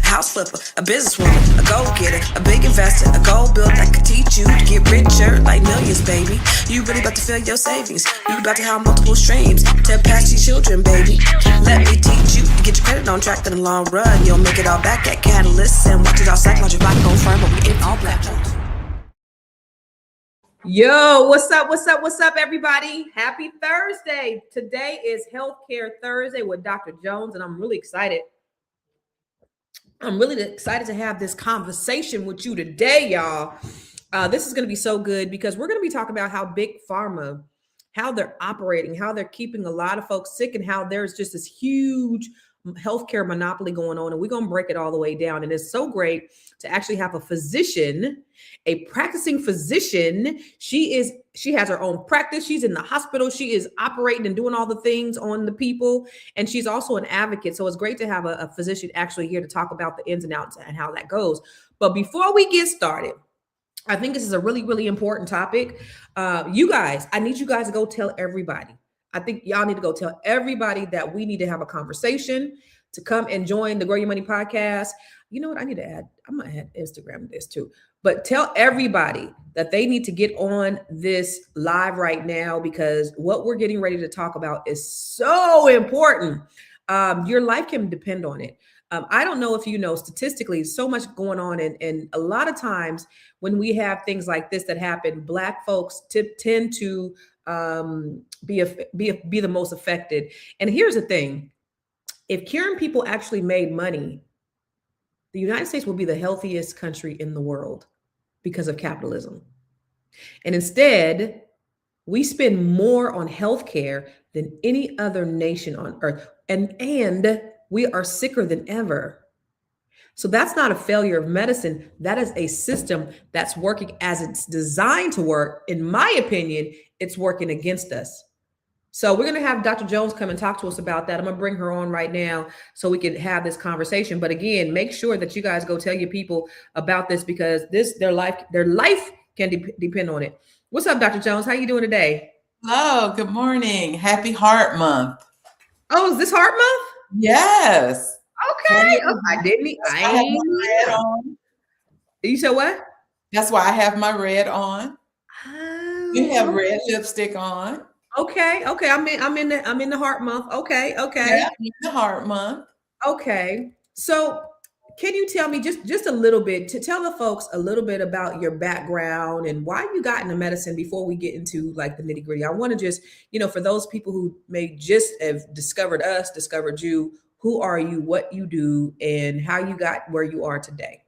house flipper, a businesswoman, a go-getter, a big investor, a goal builder that could teach you to get richer like millions, baby. You really about to fill your savings. You about to have multiple streams to pass your children, baby. Let me teach you to get your credit on track in the long run. You'll make it all back at Catalyst and watch it all psychological black on firm, but we ain't all black. Yo, what's up? What's up, everybody? Happy Thursday. Today is Healthcare Thursday with Dr. Jones, and I'm really excited. I'm really excited to have this conversation with you today, y'all. This is going to be so good because we're going to be talking about how Big Pharma, how they're operating, how they're keeping a lot of folks sick, and how there's just this huge healthcare monopoly going on, and we're going to break it all the way down. And it's so great to actually have a physician, a practicing physician. She has her own practice. She's in the hospital. She is operating and doing all the things on the people. And she's also an advocate. So it's great to have a physician actually here to talk about the ins and outs and how that goes. But before we get started, I think this is a really, really important topic. You guys, I need you guys to go tell everybody. I think y'all need to go tell everybody that we need to have a conversation to come and join the Grow Your Money podcast. You know what? I need to add, I'm going to add Instagram to this too. But tell everybody that they need to get on this live right now because what we're getting ready to talk about is so important. Your life can depend on it. I don't know if you know, statistically, so much going on. And a lot of times when we have things like this that happen, Black folks tend to be the most affected. And here's the thing. If curing people actually made money, the United States will be the healthiest country in the world because of capitalism. And instead, we spend more on healthcare than any other nation on earth. And we are sicker than ever. So that's not a failure of medicine. That is a system that's working as it's designed to work. In my opinion, it's working against us. So we're going to have Dr. Jones come and talk to us about that. I'm going to bring her on right now so we can have this conversation. But again, make sure that you guys go tell your people about this because their life can depend on it. What's up, Dr. Jones? How you doing today? Hello, good morning. Happy Heart Month. Oh, is this Heart Month? Yes. Okay. Oh, I didn't. I have my red on. You said what? That's why I have my red on. Oh, you have red lipstick on. Okay. I'm in the Heart Month. Okay. Yeah, in the Heart Month. Okay. So can you tell me just a little bit to tell the folks a little bit about your background and why you got into medicine before we get into like the nitty gritty? I want to just, for those people who may just have discovered you, who are you, what you do, and how you got where you are today?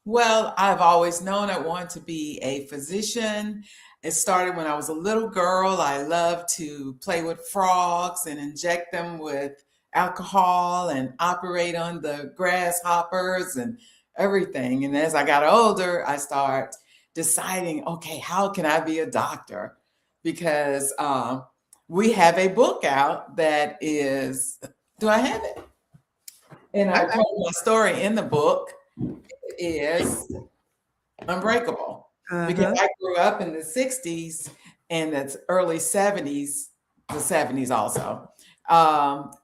Well, I've always known I wanted to be a physician. It started when I was a little girl. I loved to play with frogs and inject them with alcohol and operate on the grasshoppers and everything. And as I got older, I started deciding, okay, how can I be a doctor? Because we have a book out that is, do I have it? And I told my story in the book. It is Unbreakable. Because I grew up in the 60s and the early 70s, the 70s also.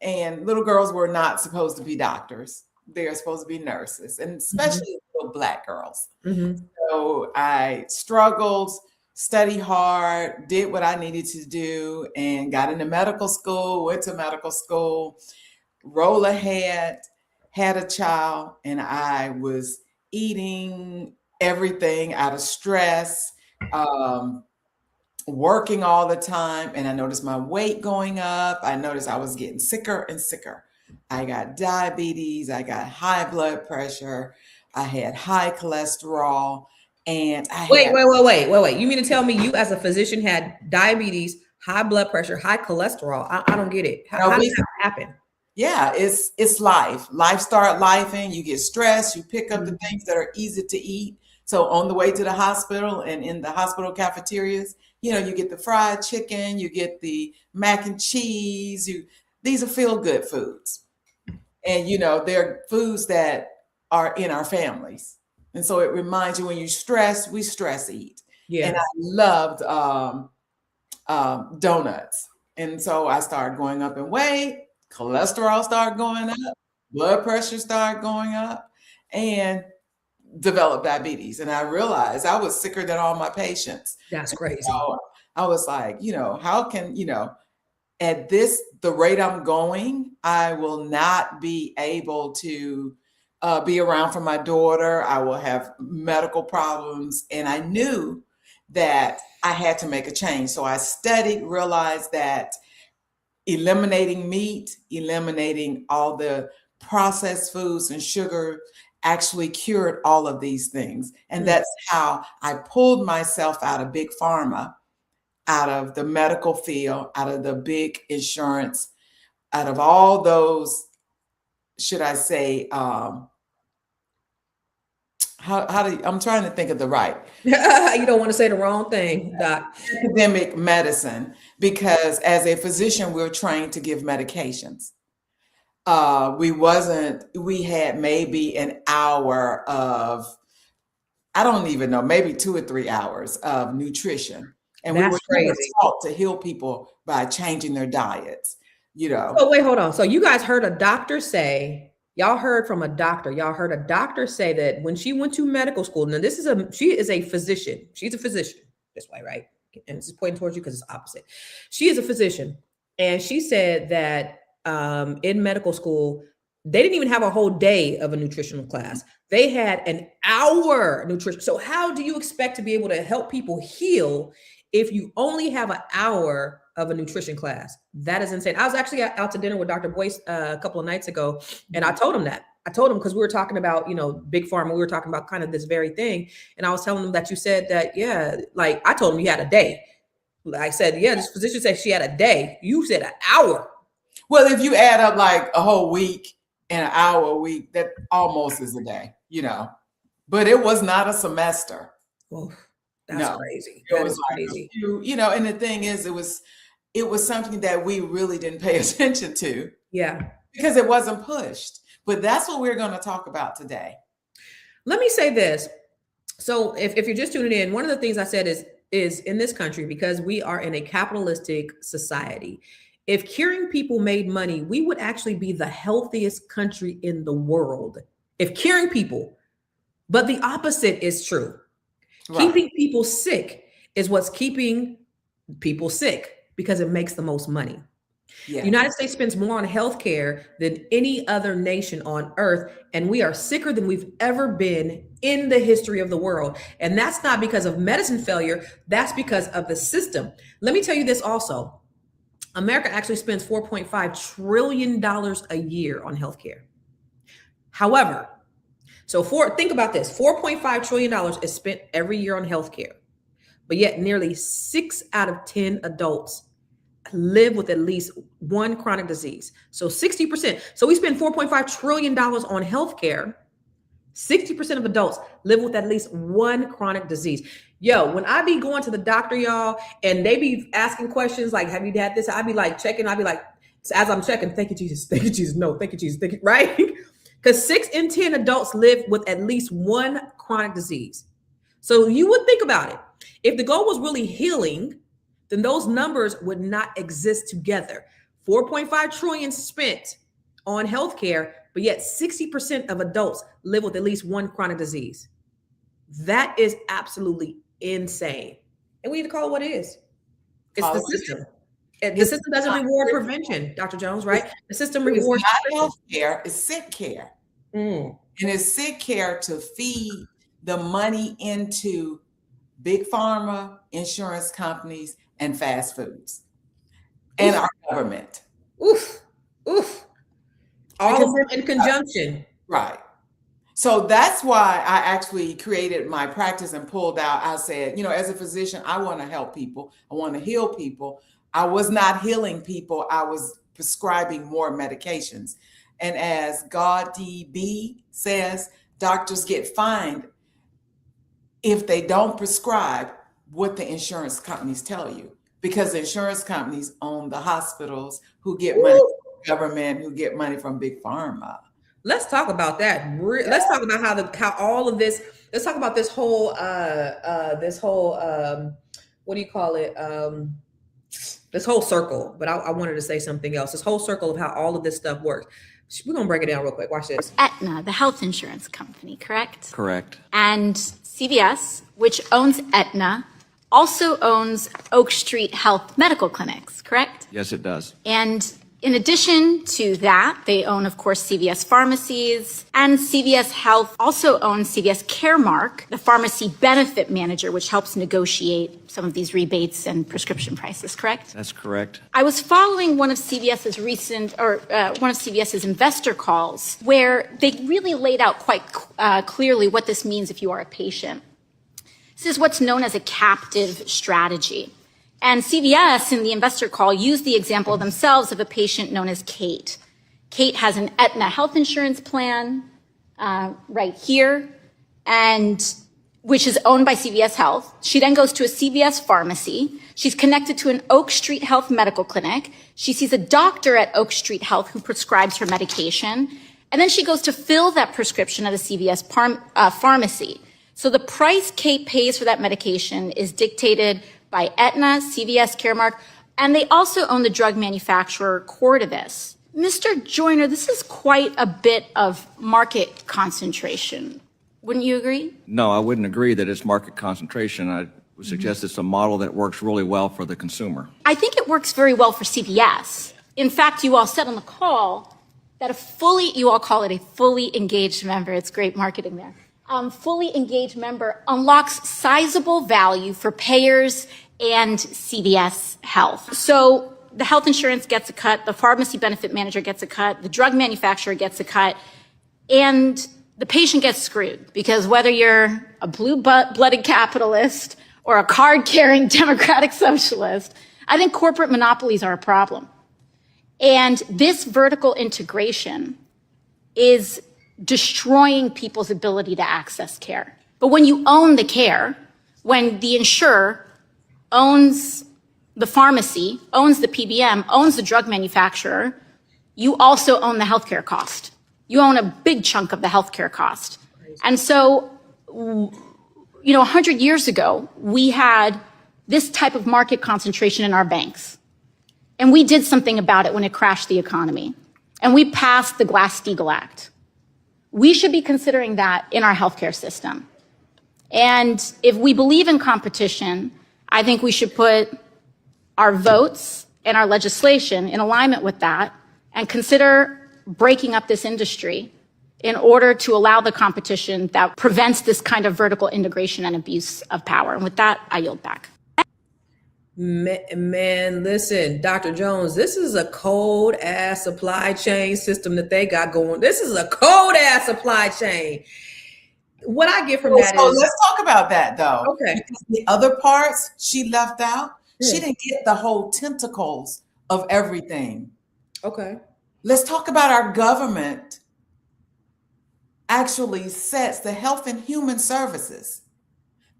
And little girls were not supposed to be doctors. They're supposed to be nurses, and especially little Black girls. So I struggled, studied hard, did what I needed to do, and got into medical school, went to medical school, roll ahead, had a child, and I was eating everything out of stress, working all the time. And I noticed my weight going up. I noticed I was getting sicker and sicker. I got diabetes. I got high blood pressure. I had high cholesterol. And Wait. You mean to tell me you as a physician had diabetes, high blood pressure, high cholesterol? I don't get it. How did that happen? Yeah, it's life. Life start lifing. You get stressed. You pick up the things that are easy to eat. So on the way to the hospital and in the hospital cafeterias, you get the fried chicken, you get the mac and cheese. These are feel-good foods. And, they're foods that are in our families. And so it reminds you when you stress, we stress eat. Yeah. And I loved donuts. And so I started going up in weight. Cholesterol started going up. blood pressure started going up, and developed diabetes. And I realized I was sicker than all my patients. That's And crazy. so I was like, how can, at the rate I'm going, I will not be able to be around for my daughter. I will have medical problems. And I knew that I had to make a change. So I studied, realized that eliminating meat, eliminating all the processed foods and sugar actually cured all of these things. And that's how I pulled myself out of Big Pharma, out of the medical field, out of the big insurance, out of all those, should I say, I'm trying to think of the right You don't want to say the wrong thing, Doc. academic medicine, because as a physician, we're trained to give medications. We had maybe an hour of, I don't even know, maybe 2 or 3 hours of nutrition. And we That's were never crazy. taught to heal people by changing their diets, So wait, hold on. So you guys heard a doctor say, y'all heard from a doctor. Y'all heard a doctor say that when she went to medical school, now she is a physician. She's a physician this way, right? And this is pointing towards you because it's opposite. She is a physician. And she said that in medical school, they didn't even have a whole day of a nutritional class. They had an hour nutrition. So how do you expect to be able to help people heal if you only have an hour of a nutrition class? That is insane. I was actually out to dinner with Dr. Boyce a couple of nights ago, and I told him that. I told him because we were talking about, Big Pharma. We were talking about kind of this very thing. And I was telling him that you said that, like I told him you had a day. I said, yeah, this physician said she had a day. You said an hour. Well, if you add up like a whole week and an hour a week, that almost is a day, But it was not a semester. Oh, that's crazy. It was like crazy. And the thing is, it was something that we really didn't pay attention to. Yeah. Because it wasn't pushed. But that's what we're going to talk about today. Let me say this. So if you're just tuning in, one of the things I said is in this country, because we are in a capitalistic society, if curing people made money, we would actually be the healthiest country in the world. If curing people, but the opposite is true. Right. Keeping people sick is what's keeping people sick because it makes the most money. Yeah. The United States spends more on healthcare than any other nation on earth, and we are sicker than we've ever been in the history of the world. And that's not because of medicine failure, that's because of the system. Let me tell you this also. America actually spends $4.5 trillion a year on healthcare. However, think about this, $4.5 trillion is spent every year on healthcare, but yet nearly 6 out of 10 adults live with at least one chronic disease. So 60%. So we spend $4.5 trillion on healthcare. 60% of adults live with at least one chronic disease. Yo, when I be going to the doctor, y'all, and they be asking questions like, have you had this? I'd be like checking. I'd be like, as I'm checking, thank you, Jesus. Thank you, Jesus. No, thank you, Jesus. Thank you. Right? Because 6 in 10 adults live with at least one chronic disease. So you would think about it. If the goal was really healing, then those numbers would not exist together. 4.5 trillion spent on healthcare, but yet 60% of adults live with at least one chronic disease. That is absolutely insane. And we need to call it what it is. It's the system. The system doesn't reward prevention, Dr. Jones, right? The system rewards not healthcare, it's sick care. And it's sick care to feed the money into Big Pharma, insurance companies, and fast foods, and our government. Oof. All of them in conjunction. Right. So that's why I actually created my practice and pulled out. I said, as a physician, I want to help people. I want to heal people. I was not healing people. I was prescribing more medications. And as God DB says, doctors get fined if they don't prescribe what the insurance companies tell you, because the insurance companies own the hospitals who get money from the government, who get money from Big Pharma. Let's talk about that. Let's talk about how all of this. Let's talk about this whole what do you call it? this whole circle, but I wanted to say something else. This whole circle of how all of this stuff works. We're going to break it down real quick. Watch this. Aetna, the health insurance company, correct? Correct. And CVS, which owns Aetna, also owns Oak Street Health Medical Clinics, correct? Yes, it does. And in addition to that, they own, of course, CVS Pharmacies, and CVS Health also owns CVS Caremark, the pharmacy benefit manager, which helps negotiate some of these rebates and prescription prices, correct? That's correct. I was following one of CVS's one of CVS's investor calls where they really laid out quite clearly what this means if you are a patient. This is what's known as a captive strategy. And CVS in the investor call used the example themselves of a patient known as Kate. Kate has an Aetna health insurance plan right here, and which is owned by CVS Health. She then goes to a CVS pharmacy. She's connected to an Oak Street Health medical clinic. She sees a doctor at Oak Street Health who prescribes her medication. And then she goes to fill that prescription at a CVS pharmacy. So the price Kate pays for that medication is dictated by Aetna, CVS Caremark, and they also own the drug manufacturer Cordavis. Mr. Joyner, this is quite a bit of market concentration. Wouldn't you agree? No, I wouldn't agree that it's market concentration. I would suggest it's a model that works really well for the consumer. I think it works very well for CVS. In fact, you all said on the call that you all call it a fully engaged member. It's great marketing there. Fully engaged member unlocks sizable value for payers and CVS Health. So the health insurance gets a cut, the pharmacy benefit manager gets a cut, the drug manufacturer gets a cut, and the patient gets screwed because whether you're a blue-blooded capitalist or a card-carrying democratic socialist, I think corporate monopolies are a problem. And this vertical integration is destroying people's ability to access care. But when you own the care, when the insurer owns the pharmacy, owns the PBM, owns the drug manufacturer, you also own the healthcare cost. You own a big chunk of the healthcare cost. And so, 100 years ago, we had this type of market concentration in our banks. And we did something about it when it crashed the economy. And we passed the Glass-Steagall Act. We should be considering that in our healthcare system. And if we believe in competition, I think we should put our votes and our legislation in alignment with that and consider breaking up this industry in order to allow the competition that prevents this kind of vertical integration and abuse of power. And with that, I yield back. Man, listen, Dr. Jones, this is a cold ass supply chain system that they got going. This is a cold ass supply chain. What I get from that is, let's talk about that though. Okay. Because the other parts she left out, Yeah. she didn't get the whole tentacles of everything. Okay. Let's talk about our government actually sets the Health and Human Services.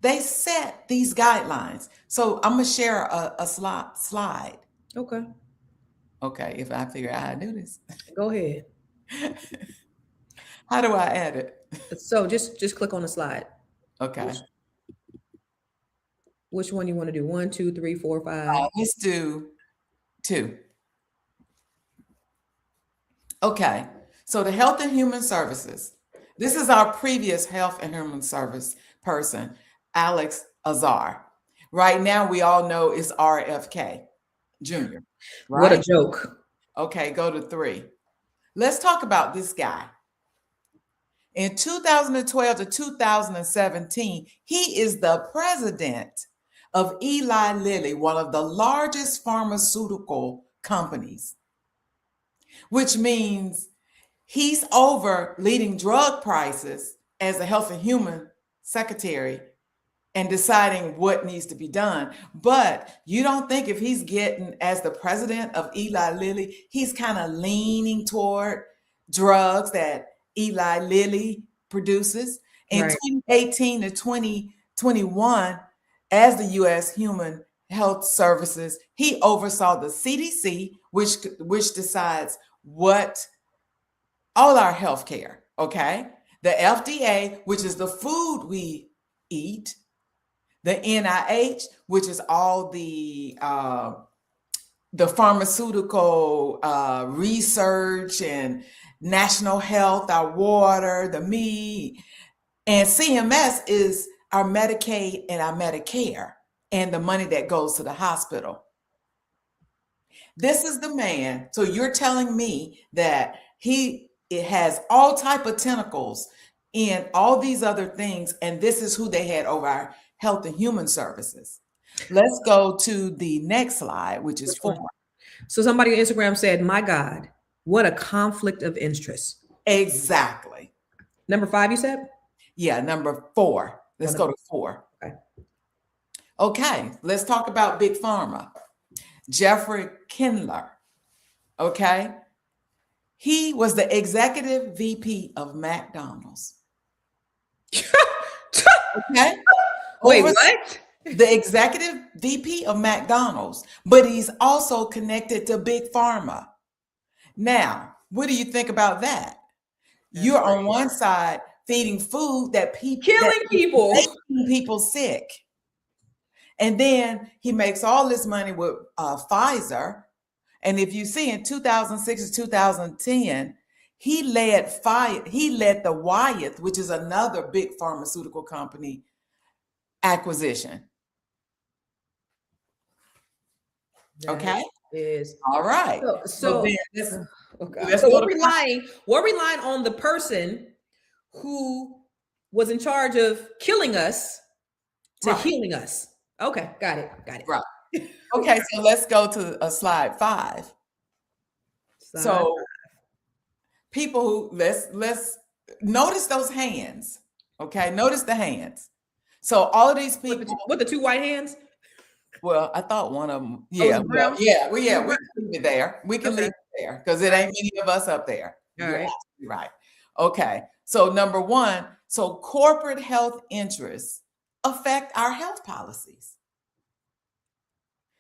They set these guidelines. So I'm gonna share a slide. Okay. Okay, if I figure out how to do this. Go ahead. How do I add it? So just click on the slide. Okay. Which one you want to do? 1, 2, 3, 4, 5. Let's do 2. Okay, so the Health and Human Services. This is our previous Health and Human Service person, Alex Azar. Right now, we all know it's RFK Jr. Right? What a joke. Okay, go to 3. Let's talk about this guy. In 2012 to 2017, he is the president of Eli Lilly, one of the largest pharmaceutical companies, which means he's over leading drug prices as a Health and Human Secretary and deciding what needs to be done. But you don't think if he's getting, as the president of Eli Lilly, he's kind of leaning toward drugs that Eli Lilly produces. In Right. 2018 to 2021, as the U.S. Human Health Services, he oversaw the CDC, which decides what all our health care, okay? The FDA, which is the food we eat, the NIH, which is all the the pharmaceutical research and national health, our water, the meat, and CMS is our Medicaid and our Medicare and the money that goes to the hospital. This is the man. So you're telling me that it has all type of tentacles in all these other things, and this is who they had over our Health and Human Services. Let's go to the next slide, which is 4. So somebody on Instagram said, "My God, what a conflict of interest." Exactly. Number 5, you said? Yeah, number 4. Let's go to 4. Okay. Okay, let's talk about Big Pharma. Jeffrey Kindler. Okay. He was the executive VP of McDonald's. Okay. Wait, Over- what? The executive VP of McDonald's, but he's also connected to Big Pharma. Now, what do you think about that? You're on one side feeding food that Killing people. making people sick. And then he makes all this money with Pfizer. And if you see in 2006 to 2010, he led the Wyeth, which is another big pharmaceutical company, acquisition. Okay. Is All right. so then let's so go we're to relying on the person who was in charge of killing us to Right. healing us. Okay, got it. Right. Okay, so let's go to slide 5. So people who let's notice those hands. Okay, notice the hands. So all of these people with the 2 white hands. Well, I thought one of them. Oh, Yeah, it's brown? we can leave it there. We can Okay. leave it there because it ain't many of us up there. All You're right. absolutely right. Okay. So number 1, so corporate health interests affect our health policies.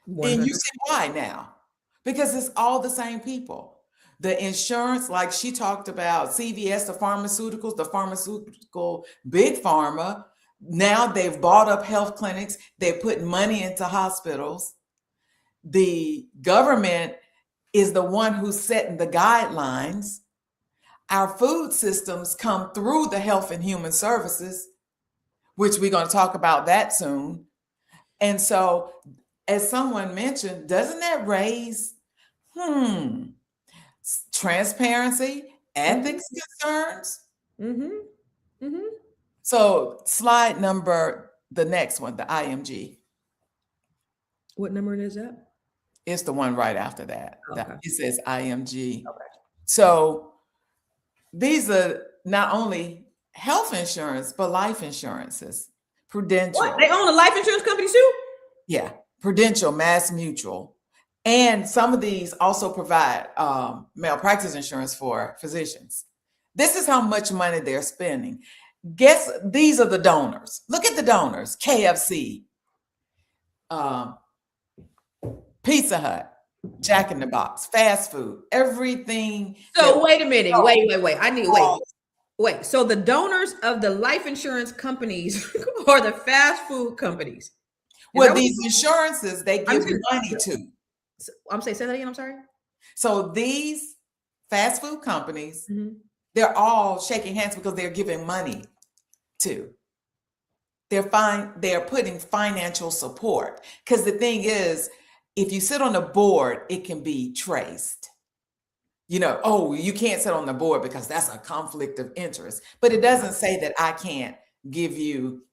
And you see why now? Because it's all the same people. The insurance, like she talked about, CVS, the pharmaceutical, Big Pharma. Now they've bought up health clinics. They're putting money into hospitals. The government is the one who's setting the guidelines. Our food systems come through the Health and Human Services, which we're going to talk about that soon. And so, as someone mentioned, doesn't that raise transparency, ethics concerns? So slide the next one, the IMG. What number is that? It's the one right after that. Okay. It says IMG. Okay. So these are not only health insurance, but life insurances. Prudential. What? They own a life insurance company too? Yeah. Prudential, Mass Mutual. And some of these also provide malpractice insurance for physicians. This is how much money they're spending. Guess these are the donors. Look at the donors. KFC, Pizza Hut, Jack in the Box, fast food, everything. So wait a minute. Wait. So the donors of the life insurance companies are the fast food companies. Well, these insurances, they give money to. Say that again. I'm sorry. So these fast food companies, they're all shaking hands because they're giving money to. They're putting financial support. Because the thing is, if you sit on the board, it can be traced. You can't sit on the board because that's a conflict of interest. But it doesn't say that I can't give you,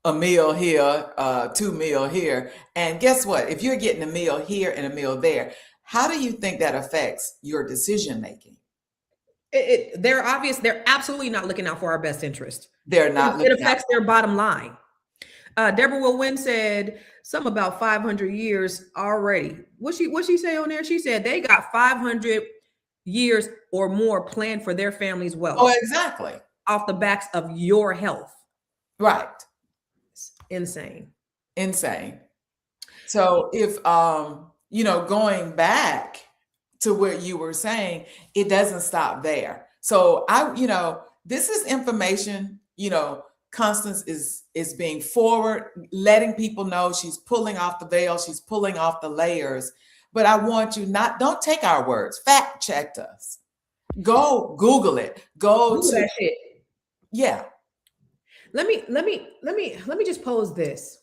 a meal here, 2 meal here. And guess what? If you're getting a meal here and a meal there, how do you think that affects your decision making? They're absolutely not looking out for our best interest. They're not. It affects their bottom line. Deborah Will Wynn said something about 500 years already. What she say on there? She said they got 500 years or more planned for their family's wealth. Oh, exactly. Off the backs of your health. Right. Insane. So if going back to what you were saying, it doesn't stop there. So this is information, Constance is being forward, letting people know she's pulling off the veil, she's pulling off the layers. But I want you don't take our words, fact check us. Go Google it. Go Google to that shit. yeah. Let me just pose this.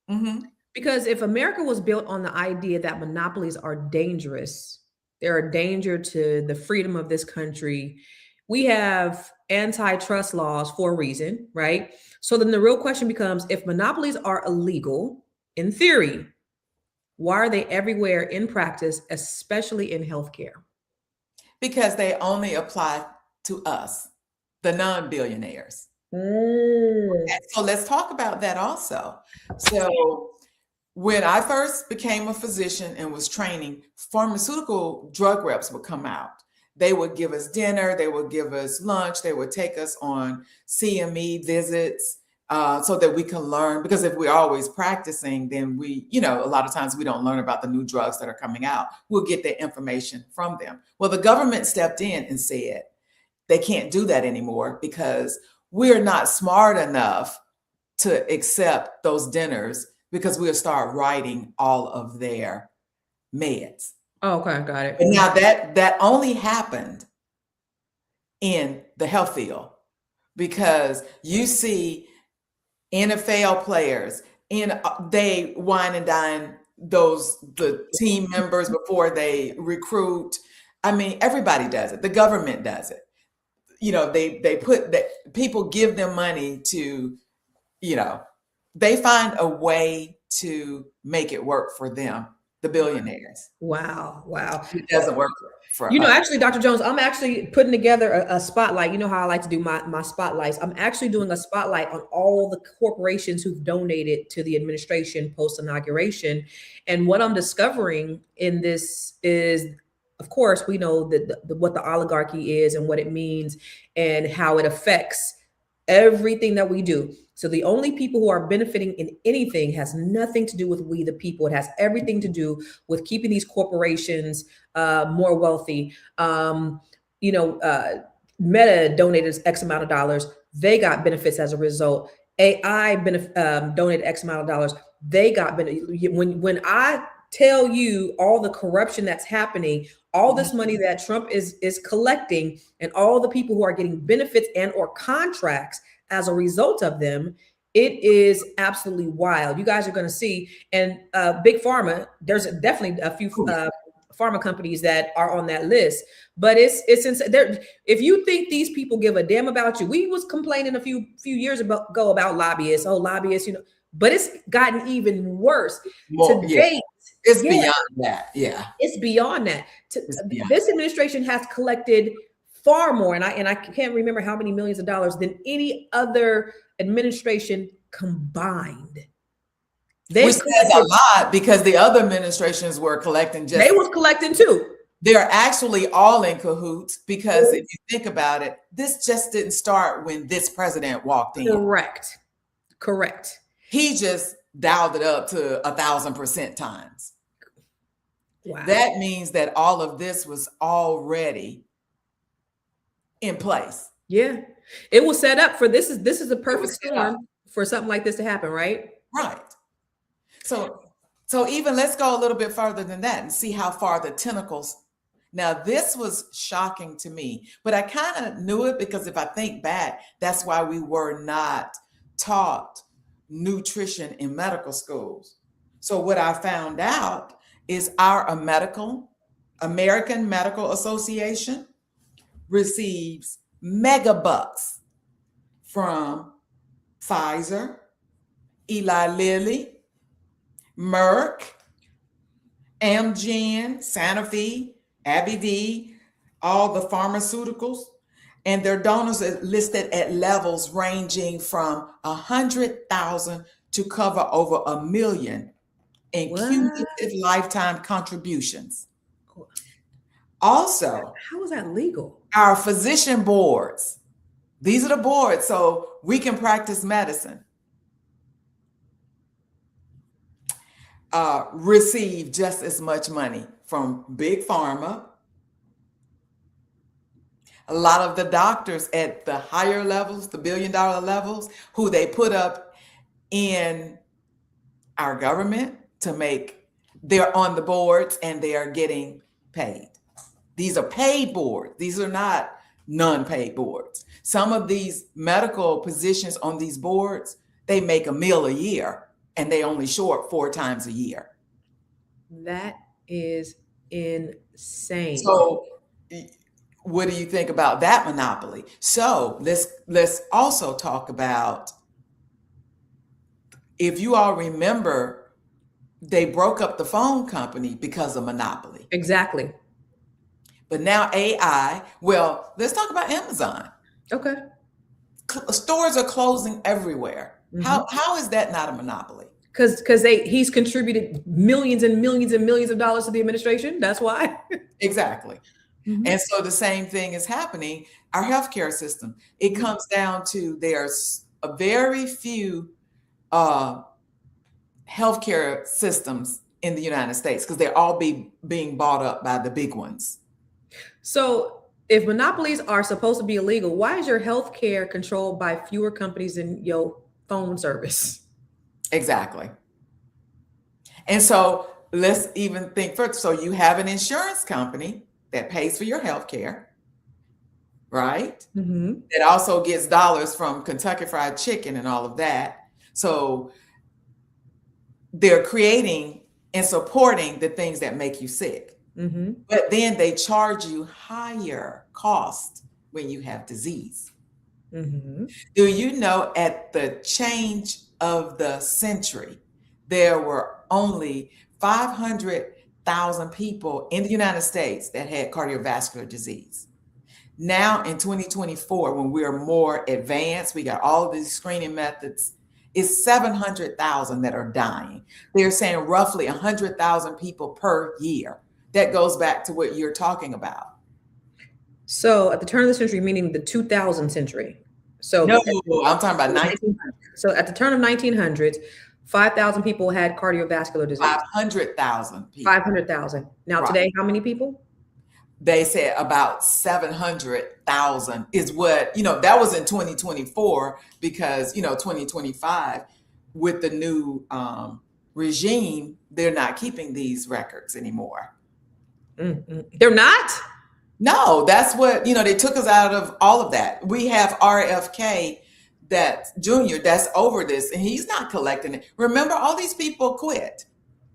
Mm-hmm. Because if America was built on the idea that monopolies are dangerous, they're a danger to the freedom of this country. We have antitrust laws for a reason, right? So then the real question becomes, if monopolies are illegal in theory, why are they everywhere in practice, especially in healthcare? Because they only apply to us, the non-billionaires. Mm. So let's talk about that also. So when I first became a physician and was training, pharmaceutical drug reps would come out. They would give us dinner, they would give us lunch, they would take us on CME visits so that we can learn. Because if we're always practicing, then we, a lot of times we don't learn about the new drugs that are coming out. We'll get the information from them. Well, the government stepped in and said they can't do that anymore because we're not smart enough to accept those dinners, because we'll start writing all of their meds. Oh, okay, got it. But now that only happened in the health field, because you see NFL players they wine and dine the team members before they recruit. I mean, everybody does it. The government does it. They put that, people give them money to, they find a way to make it work for them, the billionaires. Wow. It doesn't work for us. Actually, Dr. Jones, I'm actually putting together a spotlight. You know how I like to do my spotlights. I'm actually doing a spotlight on all the corporations who've donated to the administration post-inauguration. And what I'm discovering in this is, of course, we know that what the oligarchy is and what it means and how it affects everything that we do. So the only people who are benefiting in anything has nothing to do with we, the people. It has everything to do with keeping these corporations more wealthy. Meta donated X amount of dollars. They got benefits as a result. AI donated X amount of dollars. They got benefits. When I tell you all the corruption that's happening, all this money that Trump is collecting, and all the people who are getting benefits and or contracts as a result of them, it is absolutely wild. You guys are going to see. And Big Pharma, there's definitely a few pharma companies that are on that list, but it's if you think these people give a damn about you, we was complaining a few years ago about lobbyists, but it's gotten even worse. Today, it's beyond that. Yeah, it's beyond that. This administration has collected far more, and I can't remember how many millions of dollars than any other administration combined. Which says a lot, because the other administrations were collecting they was collecting too. They're actually all in cahoots, because if you think about it, this just didn't start when this president walked in. Correct. He just dialed it up to 1,000% times. Wow. That means that all of this was already in place. Yeah, it was set up for this is a perfect storm for something like this to happen, right? Right. So even let's go a little bit further than that and see how far the tentacles. Now, this was shocking to me, but I kind of knew it, because if I think back, that's why we were not taught nutrition in medical schools. So what I found out is our American Medical Association receives mega bucks from Pfizer, Eli Lilly, Merck, Amgen, Sanofi, AbbVie, all the pharmaceuticals, and their donors are listed at levels ranging from 100,000 to cover over $1 million in cumulative lifetime contributions. Also, how is that legal? Our physician boards, these are the boards, so we can practice medicine, receive just as much money from Big Pharma, A lot of the doctors at the higher levels, the billion-dollar levels, who they put up in our government to make, they're on the boards and they are getting paid. These are paid boards. These are not non-paid boards. Some of these medical positions on these boards, they make $1 million a year and they only show up 4 times a year. That is insane. So what do you think about that monopoly? So let's also talk about, if you all remember, they broke up the phone company because of monopoly. Exactly. But now AI, well, let's talk about Amazon. Okay. Stores are closing everywhere. Mhm. How is that not a monopoly? Because he's contributed millions and millions and millions of dollars to the administration. That's why. Exactly. Mhm. And so the same thing is happening. Our healthcare system, it comes down to there's a very few healthcare systems in the United States because they're all being bought up by the big ones. So if monopolies are supposed to be illegal, why is your healthcare controlled by fewer companies than your phone service? Exactly. And so let's even think further. So you have an insurance company that pays for your health care, right? Mm-hmm. It also gets dollars from Kentucky Fried Chicken and all of that. So they're creating and supporting the things that make you sick. Mm-hmm. But then they charge you higher cost when you have disease. Mm-hmm. Do you know at the change of the century, there were only 500,000 people in the United States that had cardiovascular disease? Now in 2024, when we're more advanced, we got all of these screening methods, it's 700,000 that are dying. They're saying roughly 100,000 people per year. That goes back to what you're talking about. So at the turn of the century, meaning the 2000 century. So no, I'm talking about 1900. So at the turn of 1900s, 5,000 people had cardiovascular disease. 500,000 people. 500,000. Now Right. Today, how many people? They said about 700,000 is what, that was in 2024 because, 2025 with the new regime, they're not keeping these records anymore. Mm-mm. They're not? No, that's what, they took us out of all of that. We have RFK that Junior that's over this and he's not collecting it. Remember, all these people quit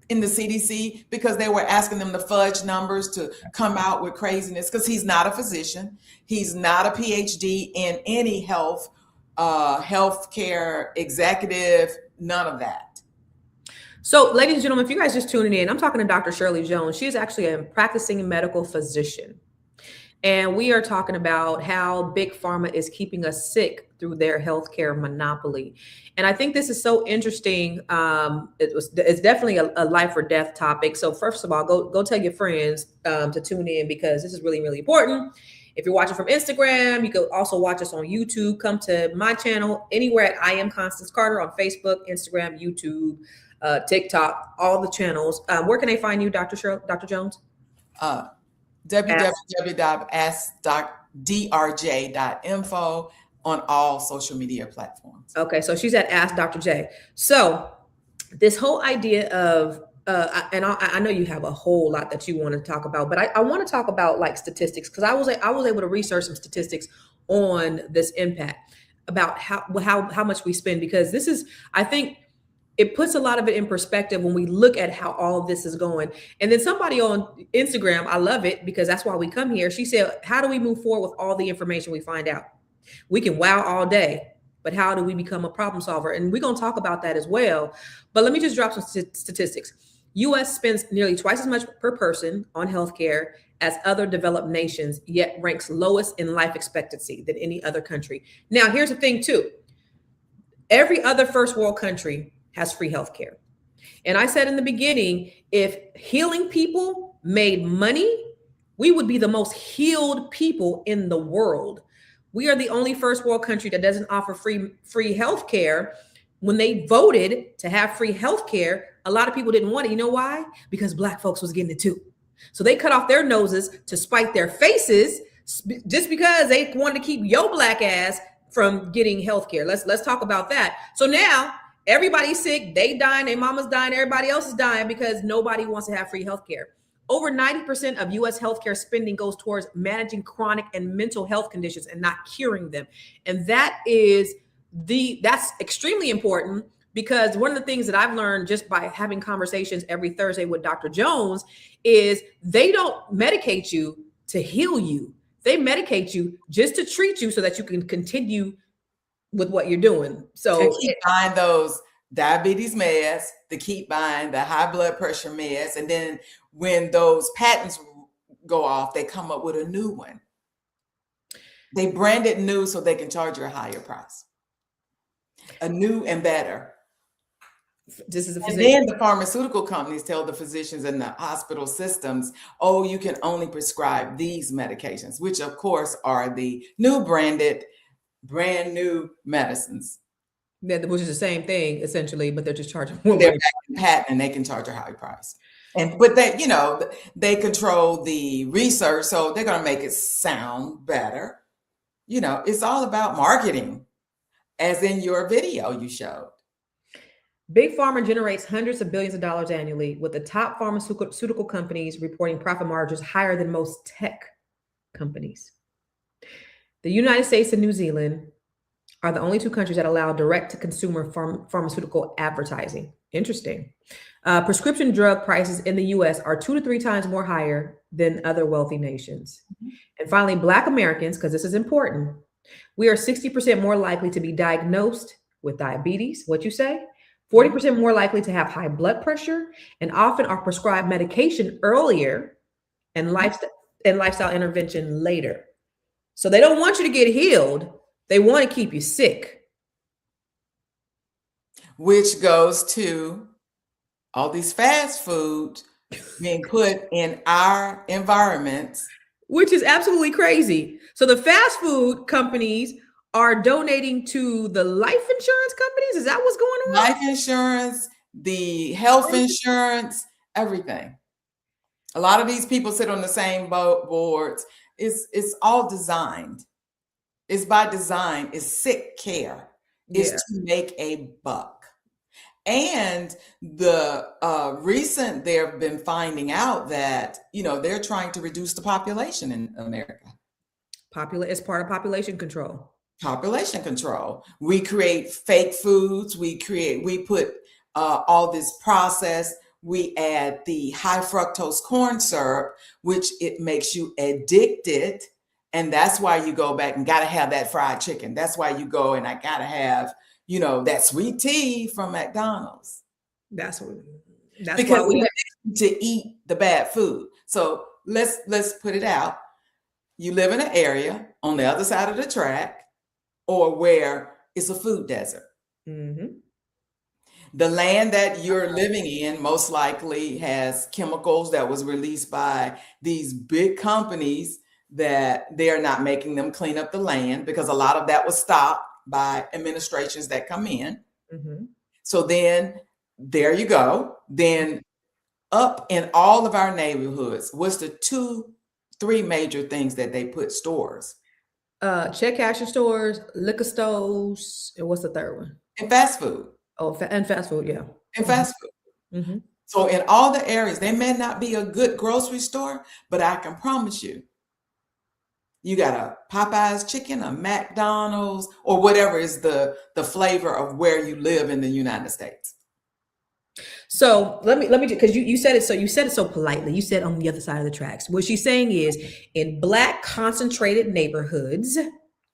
in the CDC because they were asking them to fudge numbers to come out with craziness because he's not a physician. He's not a PhD in any healthcare executive, none of that. So, ladies and gentlemen, if you guys just tuning in, I'm talking to Dr. Shirley Jones. She is actually a practicing medical physician. And we are talking about how Big Pharma is keeping us sick through their healthcare monopoly. And I think this is so interesting. It's definitely a life or death topic. So first of all, go tell your friends to tune in because this is really, really important. If you're watching from Instagram, you can also watch us on YouTube. Come to my channel anywhere at I Am Constance Carter on Facebook, Instagram, YouTube, TikTok, all the channels. Where can they find you, Dr. Jones? www.askdrj.info on all social media platforms. Okay, so she's at Ask Dr. J. So this whole idea of, I know you have a whole lot that you want to talk about, but I want to talk about like statistics because I was able to research some statistics on this impact about how much we spend because this is, I think, it puts a lot of it in perspective when we look at how all of this is going. And then somebody on Instagram, I love it because that's why we come here. She said, how do we move forward with all the information we find out? We can wow all day, but how do we become a problem solver? And we're going to talk about that as well. But let me just drop some statistics. US spends nearly twice as much per person on healthcare as other developed nations, yet ranks lowest in life expectancy than any other country. Now, here's the thing too. Every other first world country has free healthcare. And I said in the beginning, if healing people made money, we would be the most healed people in the world. We are the only first world country that doesn't offer free healthcare. When they voted to have free healthcare, a lot of people didn't want it. You know why? Because Black folks was getting it too. So they cut off their noses to spite their faces just because they wanted to keep your black ass from getting health care. Let's talk about that. So now everybody's sick, they dying, their mama's dying, everybody else is dying because nobody wants to have free health care. Over 90% of US healthcare spending goes towards managing chronic and mental health conditions and not curing them. And that's extremely important, because one of the things that I've learned just by having conversations every Thursday with Dr. Jones is they don't medicate you to heal you. They medicate you just to treat you so that you can continue with what you're doing. So to keep buying those diabetes meds, to keep buying the high blood pressure meds, and then when those patents go off, they come up with a new one. They brand it new so they can charge you a higher price, a new and better. This is a and then the pharmaceutical companies tell the physicians and the hospital systems, oh, you can only prescribe these medications, which of course are the new brand new medicines. Which is the same thing essentially, but they're just charging more They're money. back in patent and they can charge a high price. But they, they control the research, so they're going to make it sound better. It's all about marketing, as in your video you showed. Big Pharma generates hundreds of billions of dollars annually, with the top pharmaceutical companies reporting profit margins higher than most tech companies. The United States and New Zealand are the only two countries that allow direct-to-consumer pharmaceutical advertising. Interesting. Prescription drug prices in the U.S. are 2 to 3 times more higher than other wealthy nations. Mm-hmm. And finally, Black Americans, because this is important, we are 60% more likely to be diagnosed with diabetes, what you say, 40% more likely to have high blood pressure, and often are prescribed medication earlier and lifestyle intervention later. So they don't want you to get healed. They want to keep you sick. Which goes to all these fast foods being put in our environments. Which is absolutely crazy. So the fast food companies are donating to the life insurance companies? Is that what's going on? Life insurance, the health insurance, everything. A lot of these people sit on the same boards. It's all designed. It's by design. It's sick care. It's to make a buck. And they've been finding out that, they're trying to reduce the population in America. It's part of population control. Population control. We create fake foods. We put all this processed. We add the high fructose corn syrup, which it makes you addicted. And that's why you go back and got to have that fried chicken. That's why you go and I got to have, that sweet tea from McDonald's. That's because why we have to eat the bad food. So let's put it out. You live in an area on the other side of the track, or where it's a food desert. Mm-hmm. The land that you're living in most likely has chemicals that was released by these big companies that they're not making them clean up the land, because a lot of that was stopped by administrations that come in. Mm-hmm. So then there you go. Then up in all of our neighborhoods, what's the 2-3 major things that they put stores? Check cashing stores, liquor stores, and what's the third one? And fast food. Oh, and fast food, yeah. And fast food. Mm-hmm. So in all the areas, they may not be a good grocery store, but I can promise you, you got a Popeye's chicken, a McDonald's, or whatever is the flavor of where you live in the United States. So let me because you said it so politely. You said on the other side of the tracks. What she's saying is, in Black concentrated neighborhoods,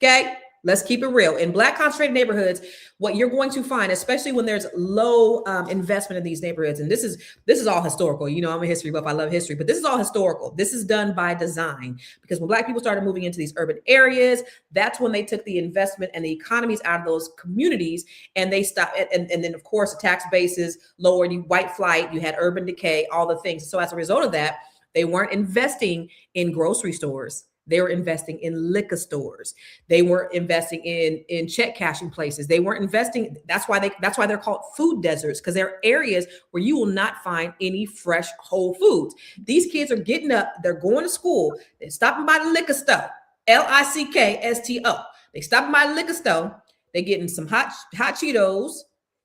okay, let's keep it real. In Black concentrated neighborhoods, what you're going to find, especially when there's low investment in these neighborhoods, and this is all historical. I'm a history buff. I love history, but this is all historical. This is done by design, because when Black people started moving into these urban areas, that's when they took the investment and the economies out of those communities, and they stopped. And then, of course, the tax bases lowered. White flight, you had urban decay, all the things. So as a result of that, they weren't investing in grocery stores. They were investing in liquor stores. They weren't investing in check cashing places. They weren't investing. That's why they're called food deserts, because they're areas where you will not find any fresh whole foods. These kids are getting up. They're going to school. They're stopping by the liquor store. Licksto. They stop at my liquor store. They getting some hot Cheetos.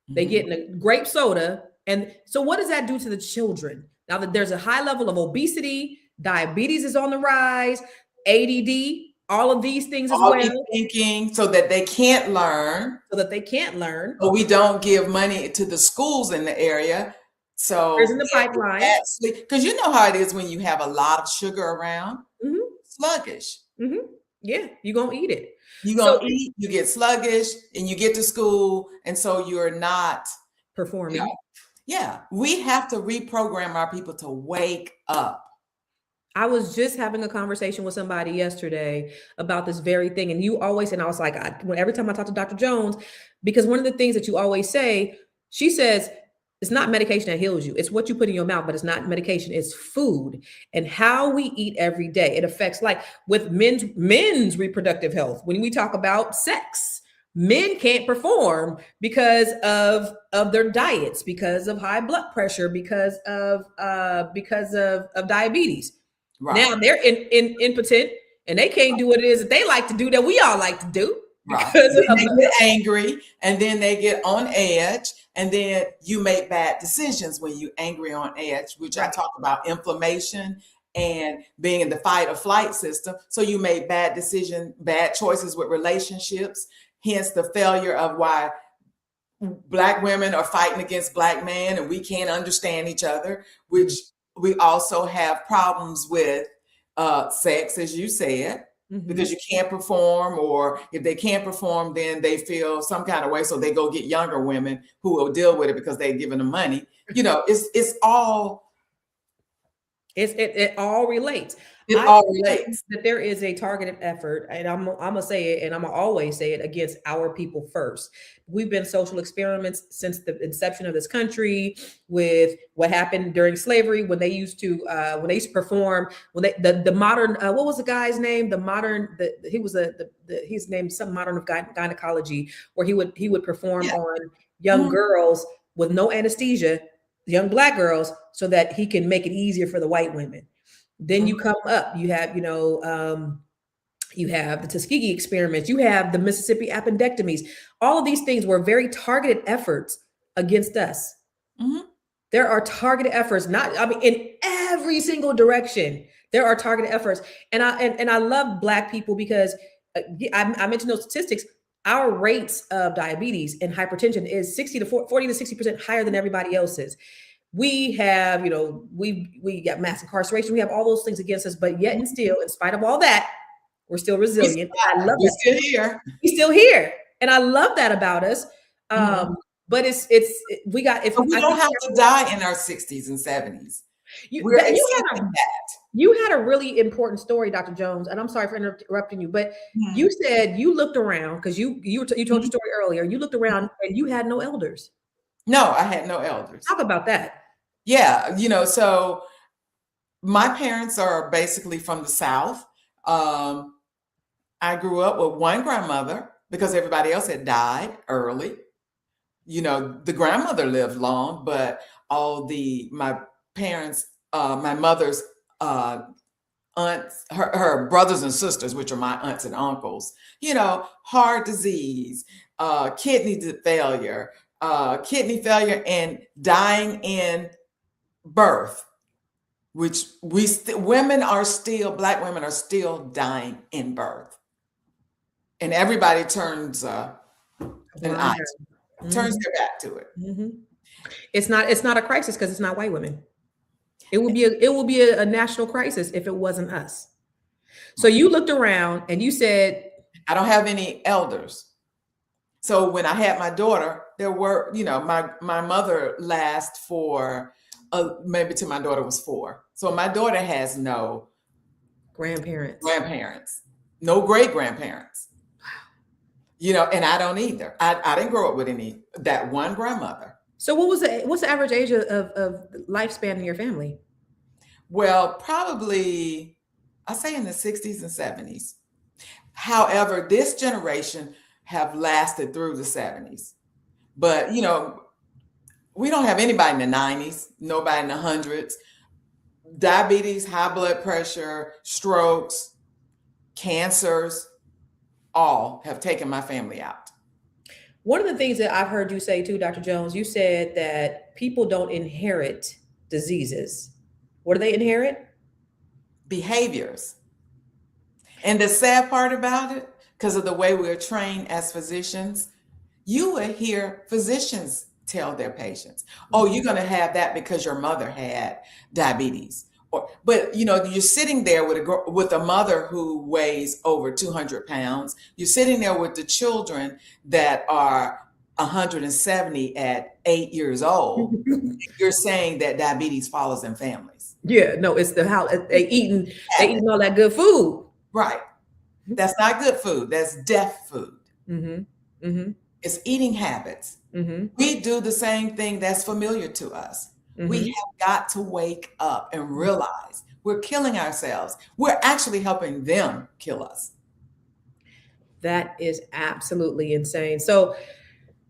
They Mhm. getting a grape soda. And so what does that do to the children? Now that there's a high level of obesity, diabetes is on the rise, ADD, all of these things as Foggy well, thinking so that they can't learn. so that they can't learn. But we don't give money to the schools in the area. There's So in the pipeline. because you know how it is when you have a lot of sugar around, Mhm. sluggish. Yeah, you're gonna eat it. You're So gonna eat, you get sluggish, and you get to school, and so you're not, performing. yeah, we have to reprogram our people to wake up. I was just having a conversation with somebody yesterday about this very thing. And you always, and I was like, every time I talk to Dr. Jones, because one of the things that you always say, she says, it's not medication that heals you. It's what you put in your mouth, but it's not medication. It's food and how we eat every day. It affects, like with men's reproductive health. When we talk about sex, men can't perform because of their diets, because of high blood pressure, because of diabetes. Right. Now they're impotent and they can't do what it is that they like to do that we all like to do. Right. Because Then they get angry and then they get on edge, and then you make bad decisions when you angry on edge, which I talk about inflammation and being in the fight or flight system. So you make bad decisions, bad choices with relationships, hence the failure of why Black women are fighting against Black men and we can't understand each other, which we also have problems with sex, as you said. Because you can't perform, or if they can't perform, then they feel some kind of way. So they go get younger women who will deal with it because they're giving them money. You know, it all relates. It all relates. That there is a targeted effort, and I'm gonna say it, and I'm gonna always say it, against our people first. We've been social experiments since the inception of this country, with what happened during slavery when they used to perform, when the modern what was the guy's name? He was his name something modern of gynecology, where he would perform on young girls with no anesthesia, young Black girls, so that he can make it easier for the white women. Then you come up, you have, you have the Tuskegee experiments, you have the Mississippi appendectomies. All of these things were very targeted efforts against us. There are targeted efforts, in every single direction. There are targeted efforts. And I love Black people because I mentioned those statistics. Our rates of diabetes and hypertension is 40 to 60% higher than everybody else's. We have, we got mass incarceration. We have all those things against us, but yet and still, in spite of all that, we're still resilient. I love We're that. still here. We're still here, and I love that about us. But we don't have to die in our 60s and 70s. You had a really important story, Dr. Jones, and I'm sorry for interrupting you, but you said you looked around because you told your story earlier. You looked around and you had no elders. No, I had no elders. Talk about that. Yeah, so my parents are basically from the South. I grew up with one grandmother because everybody else had died early. The grandmother lived long, but my parents, my mother's aunts, her brothers and sisters, which are my aunts and uncles, heart disease, kidney failure, and dying in birth, which Black women are still dying in birth. And everybody turns an eye, turns their back to it. It's not a crisis because it's not white women. It will be a national crisis if it wasn't us. So you looked around and you said, I don't have any elders. So when I had my daughter, there were, my mother last for maybe till my daughter was 4. So my daughter has no grandparents, no great grandparents. And I don't either. I didn't grow up with that one grandmother. So what's the average age of lifespan in your family? Well, probably I say in the 60s and 70s. However, this generation have lasted through the 70s. But, we don't have anybody in the 90s, nobody in the 100s. Diabetes, high blood pressure, strokes, cancers, all have taken my family out. One of the things that I've heard you say too, Dr. Jones, you said that people don't inherit diseases. What do they inherit? Behaviors. And the sad part about it, because of the way we're trained as physicians, you will hear physicians tell their patients, oh, you're going to have that because your mother had diabetes. But you're sitting there with a mother who weighs over 200 pounds. You're sitting there with the children that are 170 at 8 years old. You're saying that diabetes follows in families. Yeah, no, it's the how they eating all that good food. Right. That's not good food. That's death food. Mm-hmm. Mm-hmm. It's eating habits. Mm-hmm. We do the same thing that's familiar to us. Mm-hmm. We have got to wake up and realize we're killing ourselves. We're actually helping them kill us. That is absolutely insane. So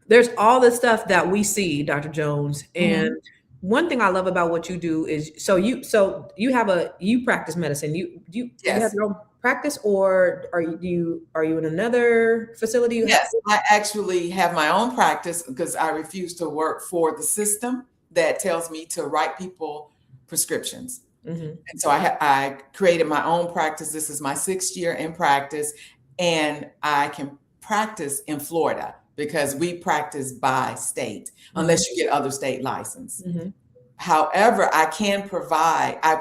there's all this stuff that we see, Dr. Jones. And one thing I love about what you do is you practice medicine. You have your own practice, or are you in another facility? Yes, I actually have my own practice because I refuse to work for the system that tells me to write people prescriptions. Mm-hmm. And so I created my own practice. This is my 6th year in practice, and I can practice in Florida because we practice by state, unless you get other state license. Mm-hmm. However, I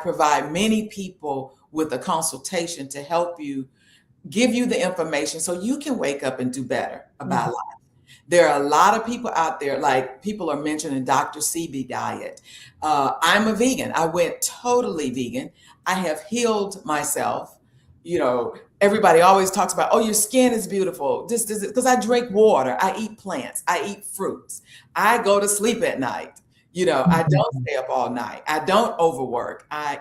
provide many people with a consultation to help you, give you the information so you can wake up and do better about life. There are a lot of people out there, like people are mentioning Dr. Sebi diet. I'm a vegan. I went totally vegan. I have healed myself. Everybody always talks about, oh, your skin is beautiful. This, because I drink water. I eat plants. I eat fruits. I go to sleep at night. I don't stay up all night. I don't overwork. I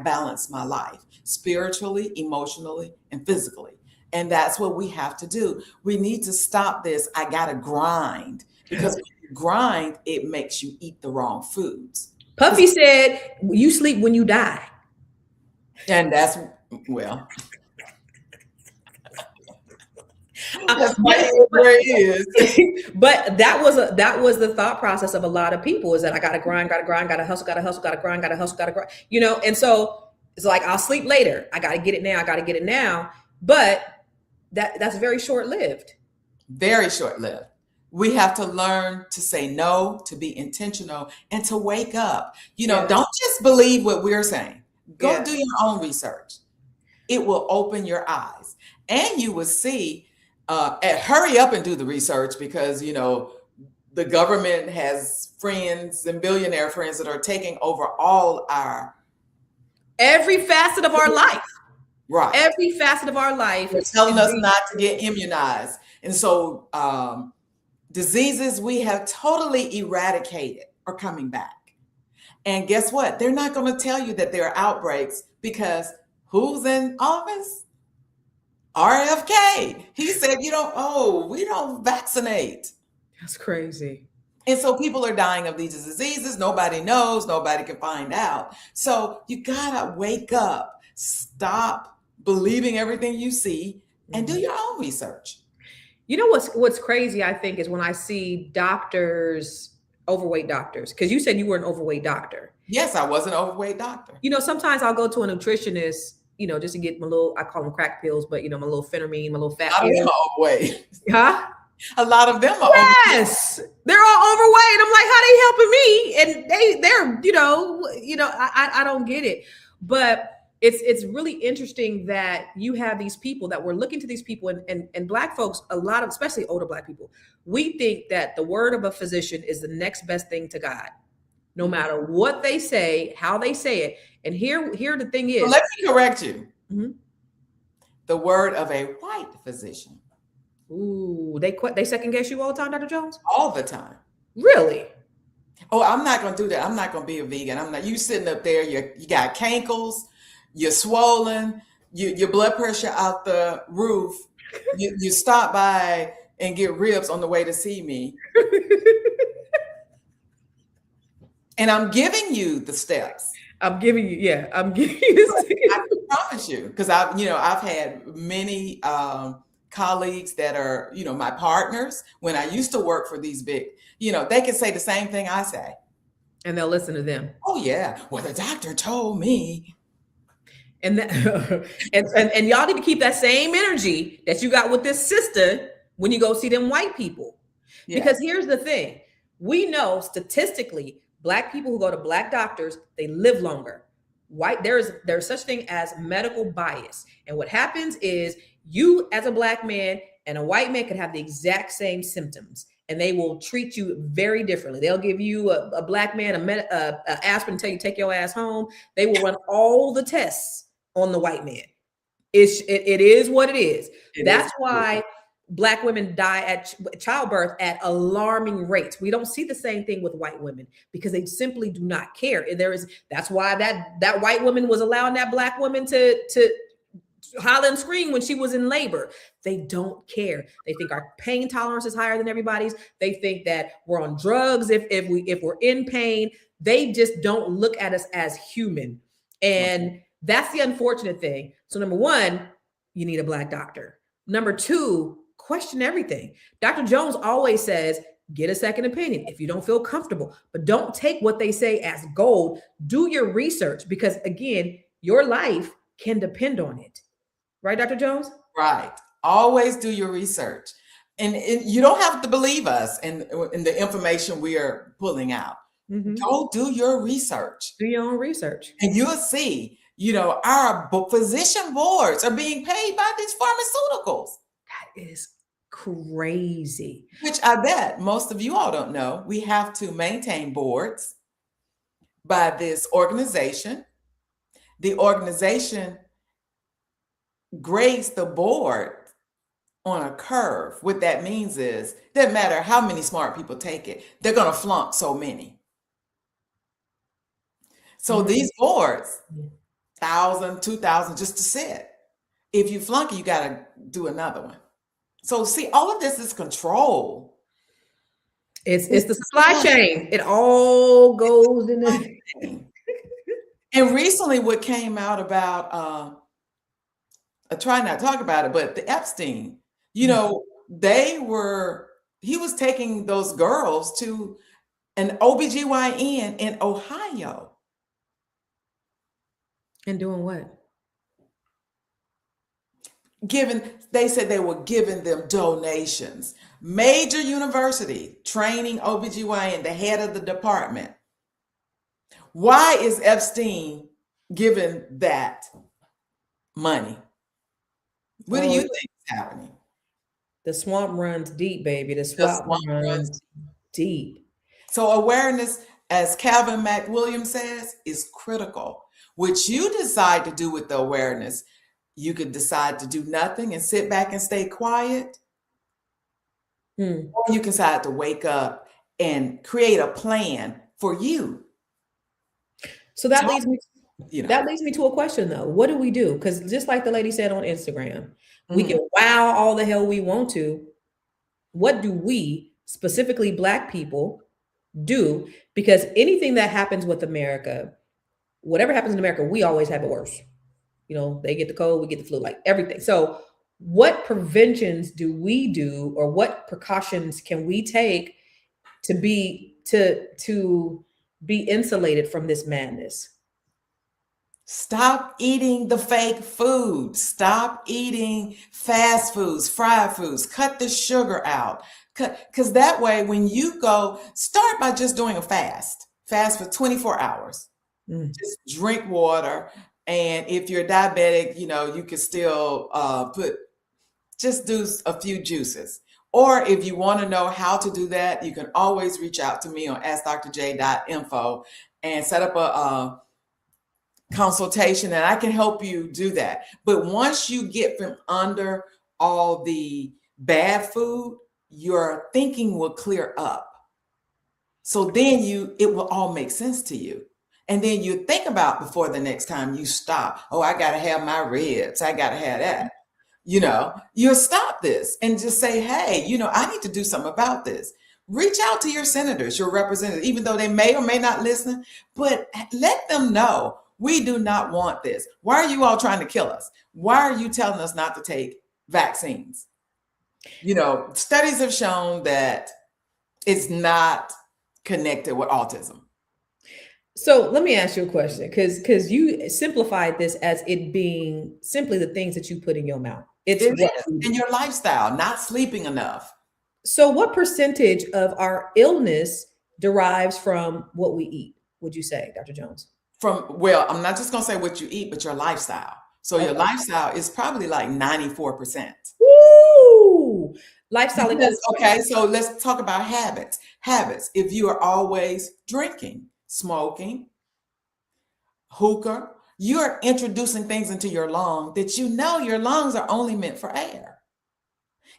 balance my life spiritually, emotionally, and physically. And that's what we have to do. We need to stop this. I got to grind, because when you grind, it makes you eat the wrong foods. Puffy said, you sleep when you die. And that's, well, that's where it is. But that was the thought process of a lot of people, is that I gotta grind, gotta hustle, gotta grind, gotta hustle, gotta grind, and so it's like, I'll sleep later. I gotta get it now. But that's very short-lived. Very short-lived. We have to learn to say no, to be intentional, and to wake up. Don't just believe what we're saying. Go do your own research. It will open your eyes, and you will see. Hurry up and do the research, because the government has friends and billionaire friends that are taking over every facet of our life. Right. Every facet of our life. They're telling us not to get immunized. And so diseases we have totally eradicated are coming back. And guess what? They're not going to tell you that there are outbreaks, because who's in office? RFK. He said, we don't vaccinate. That's crazy. And so people are dying of these diseases. Nobody knows. Nobody can find out. So you gotta wake up. Stop believing everything you see and do your own research. What's crazy, I think, is when I see overweight doctors, because you said you were an overweight doctor. Yes, I was an overweight doctor. Sometimes I'll go to a nutritionist, just to get my little, I call them crack pills, but my little phenermine, my little fat pills. A lot of them are overweight. Huh? A lot of them are overweight. Yes, they're all overweight. I'm like, how they helping me? And they're, I don't get it. But it's really interesting that you have these people that we're looking to these people, and Black folks, a lot of, especially older Black people, we think that the word of a physician is the next best thing to God, no matter what they say, how they say it. And here the thing is. So let me correct you. Mm-hmm. The word of a white physician. Ooh, they second guess you all the time, Dr. Jones? All the time. Really? Oh, I'm not going to do that. I'm not going to be a vegan. I'm not. You sitting up there, you got cankles, you're swollen, your blood pressure out the roof. You stop by and get ribs on the way to see me. And I'm giving you the steps. I'm giving you the steps. promise you, because I've had many colleagues that are, my partners when I used to work for these big, they can say the same thing I say. And they'll listen to them. Oh yeah, well the doctor told me. And that, and y'all need to keep that same energy that you got with this sister when you go see them white people. Yes. Because here's the thing. We know statistically, Black people who go to Black doctors, they live longer. There's such thing as medical bias. And what happens is you as a Black man and a white man could have the exact same symptoms, and they will treat you very differently. They'll give you a Black man a aspirin and tell you take your ass home. They will run all the tests on the white man. It is what it is. That's why Black women die at childbirth at alarming rates. We don't see the same thing with white women because they simply do not care. That's why that white woman was allowing that Black woman to holler and scream when she was in labor. They don't care. They think our pain tolerance is higher than everybody's. They think that we're on drugs if we're in pain. They just don't look at us as human. And that's the unfortunate thing. So number one, you need a Black doctor. Number two, question everything. Dr. Jones always says, get a second opinion if you don't feel comfortable, but don't take what they say as gold. Do your research because again, your life can depend on it. Right, Dr. Jones? Right. Always do your research. And you don't have to believe us in the information we are pulling out. Mm-hmm. Go do your research. Do your own research. And you'll see, our physician boards are being paid by these pharmaceuticals. That is crazy. Which I bet most of you all don't know. We have to maintain boards by this organization. The organization grades the board on a curve. What that means is, doesn't matter how many smart people take it, they're going to flunk so many. So these boards, 1,000, 2,000 just to sit. If you flunk it, you got to do another one. So see, all of this is control. It's the supply chain. It all goes in the. And recently what came out about, I try not to talk about it, but the Epstein, he was taking those girls to an OBGYN in Ohio. And doing what? They said they were giving them donations. Major university training OBGYN, the head of the department. Why is Epstein giving that money? What do you think is happening? The swamp runs deep, baby. The swamp runs deep. So awareness, as Calvin McWilliams says, is critical. What you decide to do with the awareness, you could decide to do nothing and sit back and stay quiet. Or you can decide to wake up and create a plan for you. So that leads me to a question though. What do we do? Because just like the lady said on Instagram, we can wow all the hell we want to. What do we, specifically Black people, do? Because anything that happens with America, whatever happens in America, we always have it worse. They get the cold, we get the flu, like everything. So what preventions do we do, or what precautions can we take to be insulated from this madness? Stop eating the fake food. Stop eating fast foods, fried foods. Cut the sugar out. Because that way, when you go, start by just doing a fast for 24 hours. Just drink water. And if you're diabetic, you can still just do a few juices. Or if you want to know how to do that, you can always reach out to me on askdrj.info and set up a consultation, and I can help you do that. But once you get from under all the bad food, your thinking will clear up. So then it will all make sense to you. And then you think about before the next time you stop, I got to have my ribs. I got to have that. You'll stop this and just say, hey, I need to do something about this. Reach out to your senators, your representatives, even though they may or may not listen, but let them know We do not want this. Why are you all trying to kill us? Why are you telling us not to take vaccines? Studies have shown that it's not connected with autism. So let me ask you a question, because you simplified this as it being simply the things that you put in your mouth. It's It what is we do. in your lifestyle, not sleeping enough. So what percentage of our illness derives from what we eat, would you say, Dr. Jones? I'm not just going to say what you eat, but your lifestyle. So your Okay. lifestyle is probably like 94%. Woo! Lifestyle. Okay, so let's talk about habits. Habits. If you are always drinking, smoking, hookah, you're introducing things into your lung that your lungs are only meant for air.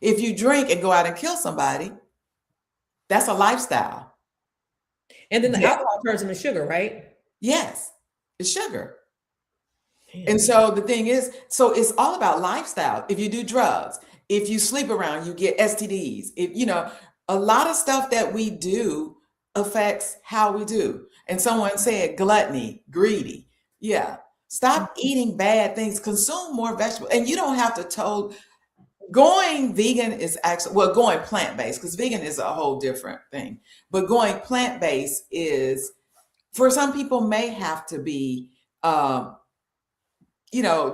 If you drink and go out and kill somebody, that's a lifestyle. And then the alcohol turns into sugar, right? Yes, it's sugar. Damn. And so the thing is, so it's all about lifestyle. If you do drugs, if you sleep around, you get STDs. A lot of stuff that we do affects how we do. And someone said gluttony, greedy. Yeah. Stop eating bad things, consume more vegetables. And you don't have to going vegan is actually, going plant-based, because vegan is a whole different thing. But going plant-based is, for some people, may have to be,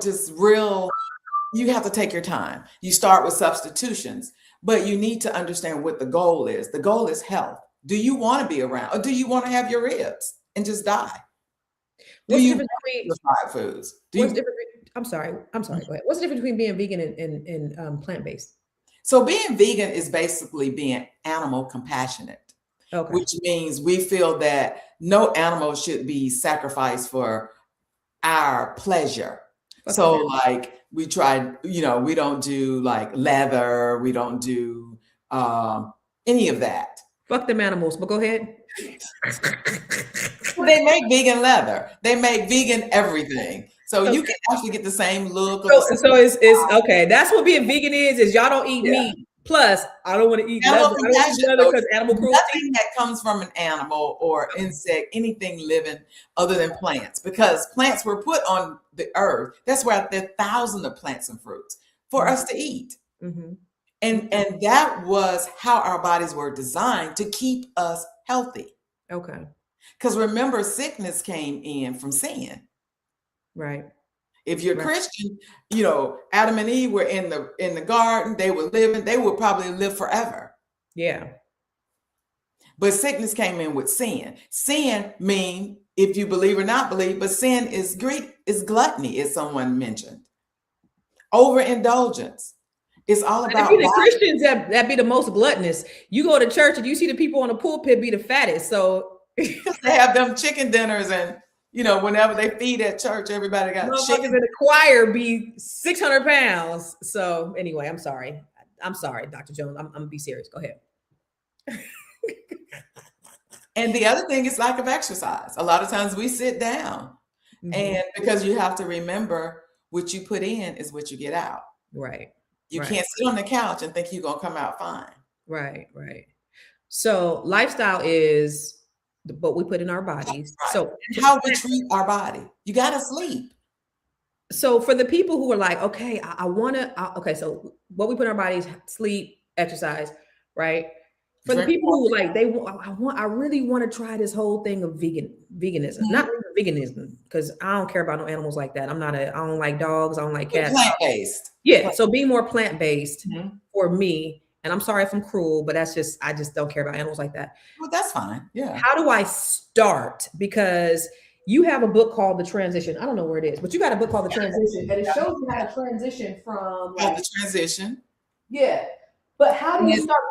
just real. You have to take your time. You start with substitutions, but you need to understand what the goal is. The goal is health. Do you want to be around, or do you want to have your ribs and just die? What's the difference between fried foods? I'm sorry. Go ahead. What's the difference between being vegan and plant-based? So being vegan is basically being animal compassionate, which means we feel that no animal should be sacrificed for our pleasure. So like we tried, we don't do like leather. We don't do any of that. Fuck them animals, but go ahead. They make vegan leather. They make vegan everything. So you can actually get the same look. So it's okay. That's what being vegan is y'all don't eat meat. Plus, I don't want to eat leather. I don't eat leather because animal cruelty. Nothing that comes from an animal or insect, anything living other than plants, because plants were put on the earth. That's why there are thousands of plants and fruits for us to eat. Mm-hmm. And that was how our bodies were designed to keep us healthy. Okay. Because remember, sickness came in from sin. Right. If you're Christian, Adam and Eve were in the garden. They were living. They would probably live forever. Yeah. But sickness came in with sin. Sin mean, if you believe or not believe, but sin is gluttony, as someone mentioned. Overindulgence. It's all about the Christians that be the most gluttonous. You go to church and you see the people on the pulpit be the fattest. So they have them chicken dinners, and whenever they feed at church, everybody got chicken. In the choir be 600 pounds. So anyway, I'm sorry, Dr. Jones. I'm gonna be serious. Go ahead. And the other thing is lack of exercise. A lot of times we sit down, and because you have to remember what you put in is what you get out. Right. You can't sit on the couch and think you're going to come out fine. Right. So lifestyle is what we put in our bodies. Right. So how we treat our body. You got to sleep. So for the people who are like, okay, I want to, so what we put in our bodies, sleep, exercise, right? For the people who like, I really want to try this whole thing of veganism, not veganism, because I don't care about no animals like that. I don't like dogs. I don't like cats. Plant-based. Yeah. So being more plant-based for me, and I'm sorry if I'm cruel, but I just don't care about animals like that. Well, that's fine. Yeah. How do I start? Because you have a book called The Transition. I don't know where it is, but you got a book called The Transition, and it shows you how to transition from the transition. Yeah. But how do you start?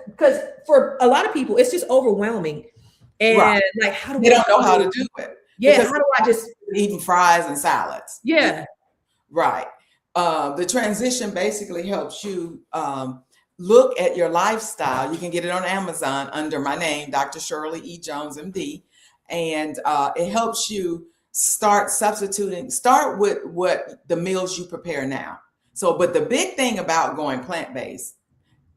Because for a lot of people, it's just overwhelming. And like, how do they don't know how to do it? Yeah. How do I just eating fries and salads? Yeah. Right. The transition basically helps you look at your lifestyle. You can get it on Amazon under my name, Dr. Shirley E. Jones, MD. And it helps you start with what the meals you prepare now. So, but the big thing about going plant-based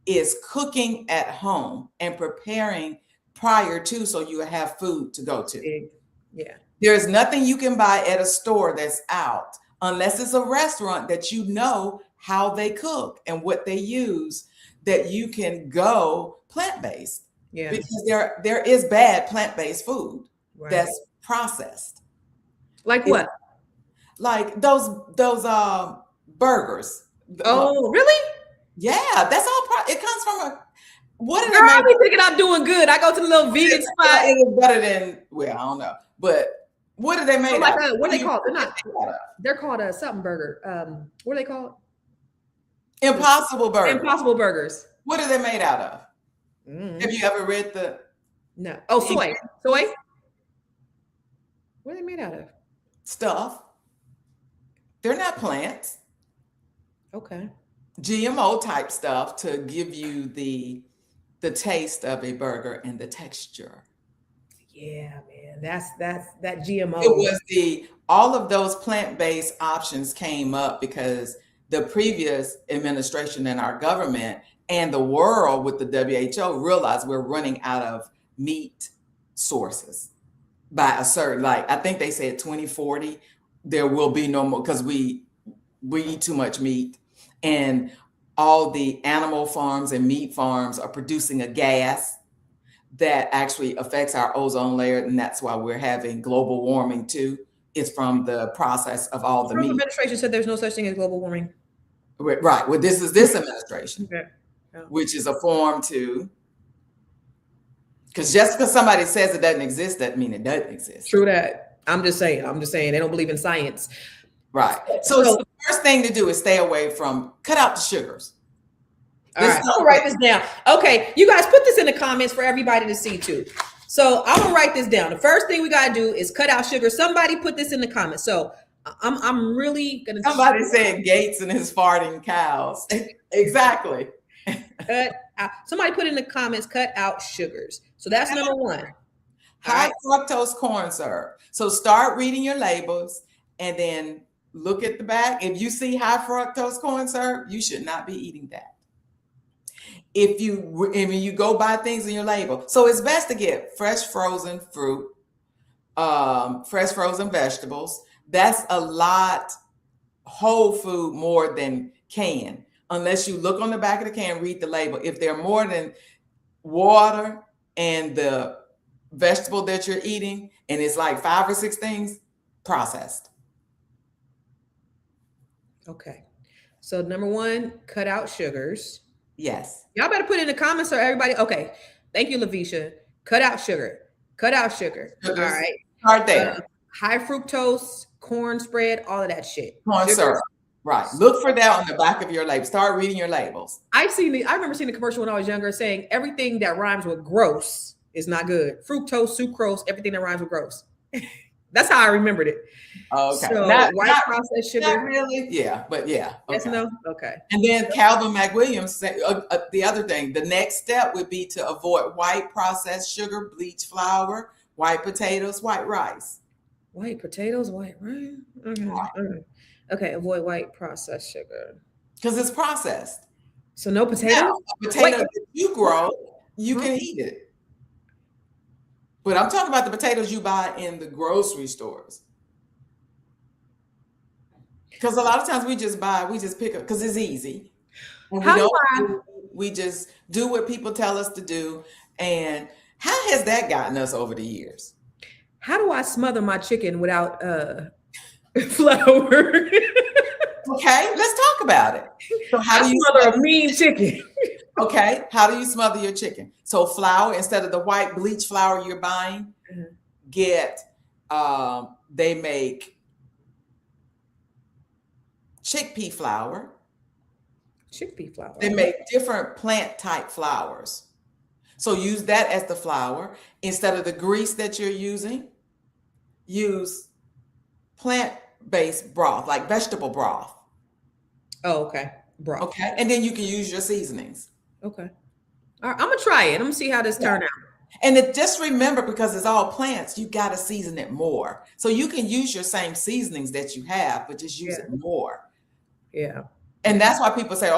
is cooking at home and preparing prior to, so you have food to go to. Yeah. There's nothing you can buy at a store that's out unless it's a restaurant that you know how they cook and what they use, that you can go plant-based. Yeah. Because there is bad plant-based food Right. that's processed. Like what? Like those burgers. Oh, really? Yeah, that's all it comes from a what are Girl, I they be thinking I'm doing good. I go to the little vegan spot. It is better than, well, I don't know. But what are they made Like out of? what are they called? They're not. Made out of? They're called a something burger. What are they called? Impossible burger. Impossible burgers. What are they made out of? Mm. Have you ever read the No. Oh, soy. Soy. What are they made out of? stuff? They're not plants. Okay. GMO type stuff to give you the taste of a burger and the texture. Yeah, man. That's that GMO. It was all of those plant-based options came up because the previous administration and our government and the world with the WHO realized we're running out of meat sources by a certain, like, I think they said 2040, there will be no more, because we eat too much meat, and all the animal farms and meat farms are producing a gas that actually affects our ozone layer, and that's why we're having global warming too. It's from the process of all the Trump meat. administration said there's no such thing as global warming. Right. Well, this is this administration, Okay. Yeah. which is a form to, because just because somebody says it doesn't exist, doesn't mean it doesn't exist. True that. I'm just saying they don't believe in science. Right. So the first thing to do is stay away from, cut out the sugars. All right, I'm gonna write this down. Okay, you guys put this in the comments for everybody to see too. So I'm gonna write this down. The first thing we gotta do is cut out sugar. Somebody put this in the comments. So I'm really gonna. Somebody said Gates and his farting cows. Exactly. Cut out. Somebody put in the comments. Cut out sugars. So that's number one. High fructose corn syrup. So start reading your labels and then look at the back. If you see high fructose corn syrup, you should not be eating that. If you go buy things in your label, so it's best to get fresh frozen fruit, fresh frozen vegetables. That's a lot whole food more than canned, unless you look on the back of the can, read the label. If they're more than water and the vegetable that you're eating, and it's like 5 or 6 things, processed. Okay. So number one, cut out sugars. Yes. Y'all better put it in the comments so everybody. Okay. Thank you, Lavisha. Cut out sugar. Cut out sugar. All right. Start there. High fructose, corn spread, all of that shit. Corn syrup. Right. Look for that on the back of your label. Start reading your labels. I remember seeing the commercial when I was younger saying everything that rhymes with gross is not good. Fructose, sucrose, everything that rhymes with gross. That's how I remembered it. Okay. So white processed sugar. Not really. Yeah, but yeah. Okay. Yes, no? Okay. And then Calvin McWilliams said the other thing, the next step would be to avoid white processed sugar, bleached flour, white potatoes, white rice. White potatoes, white rice. Okay. Okay, avoid white processed sugar. Because it's processed. So no potatoes? Now, a potato that you grow, you can eat it. But I'm talking about the potatoes you buy in the grocery stores. Because a lot of times we just pick up because it's easy. And we just do what people tell us to do. And how has that gotten us over the years? How do I smother my chicken without flour? Okay, let's talk about it. So how do you smother a mean chicken? Okay, how do you smother your chicken? So flour, instead of the white bleach flour you're buying, they make chickpea flour. Chickpea flour. They make different plant type flours. So use that as the flour. Instead of the grease that you're using, use plant-based broth, like vegetable broth. Oh, okay. Broth. Okay. And then you can use your seasonings. Okay. All right, I'm gonna try it. I'm gonna see how this turn out. And just remember, because it's all plants, you got to season it more. So you can use your same seasonings that you have, but just use it more. Yeah. And that's why people say,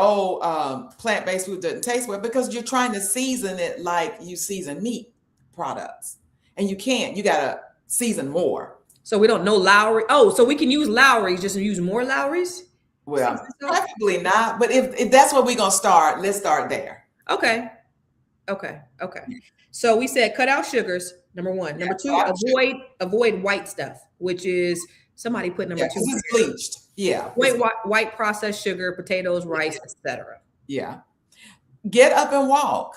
plant-based food doesn't taste well, because you're trying to season it like you season meat products. And you can't. You got to season more. So we don't know Lowry. Oh, so we can use Lowry's, just use more Lowry's? Well, preferably not, but if that's where we're gonna start, let's start there. Okay. Okay. So we said cut out sugars, number one. Number two, cut out avoid white stuff, which is somebody put number Yeah, two. 'cause it's bleached. Yeah. White processed sugar, potatoes, rice, etc. Yeah. Get up and walk.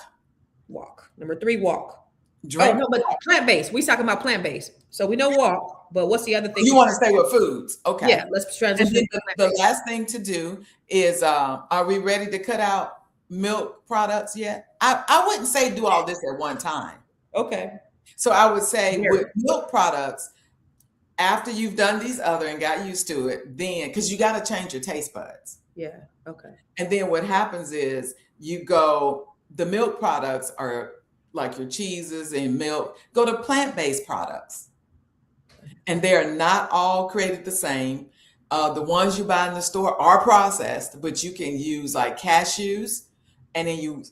Walk. Number three, walk. Drink. Oh no, but plant-based. We talking about plant-based. So we know walk, but what's the other thing? You want to stay with foods. Okay. Yeah, let's transition. And then the last thing to do is, are we ready to cut out milk products yet? I wouldn't say do all this at one time. Okay. So I would say with milk products, after you've done these other and got used to it, then, because you got to change your taste buds. Yeah. Okay. And then what happens is the milk products are like your cheeses and milk, go to plant-based products. And they're not all created the same. The ones you buy in the store are processed, but you can use like cashews, and then you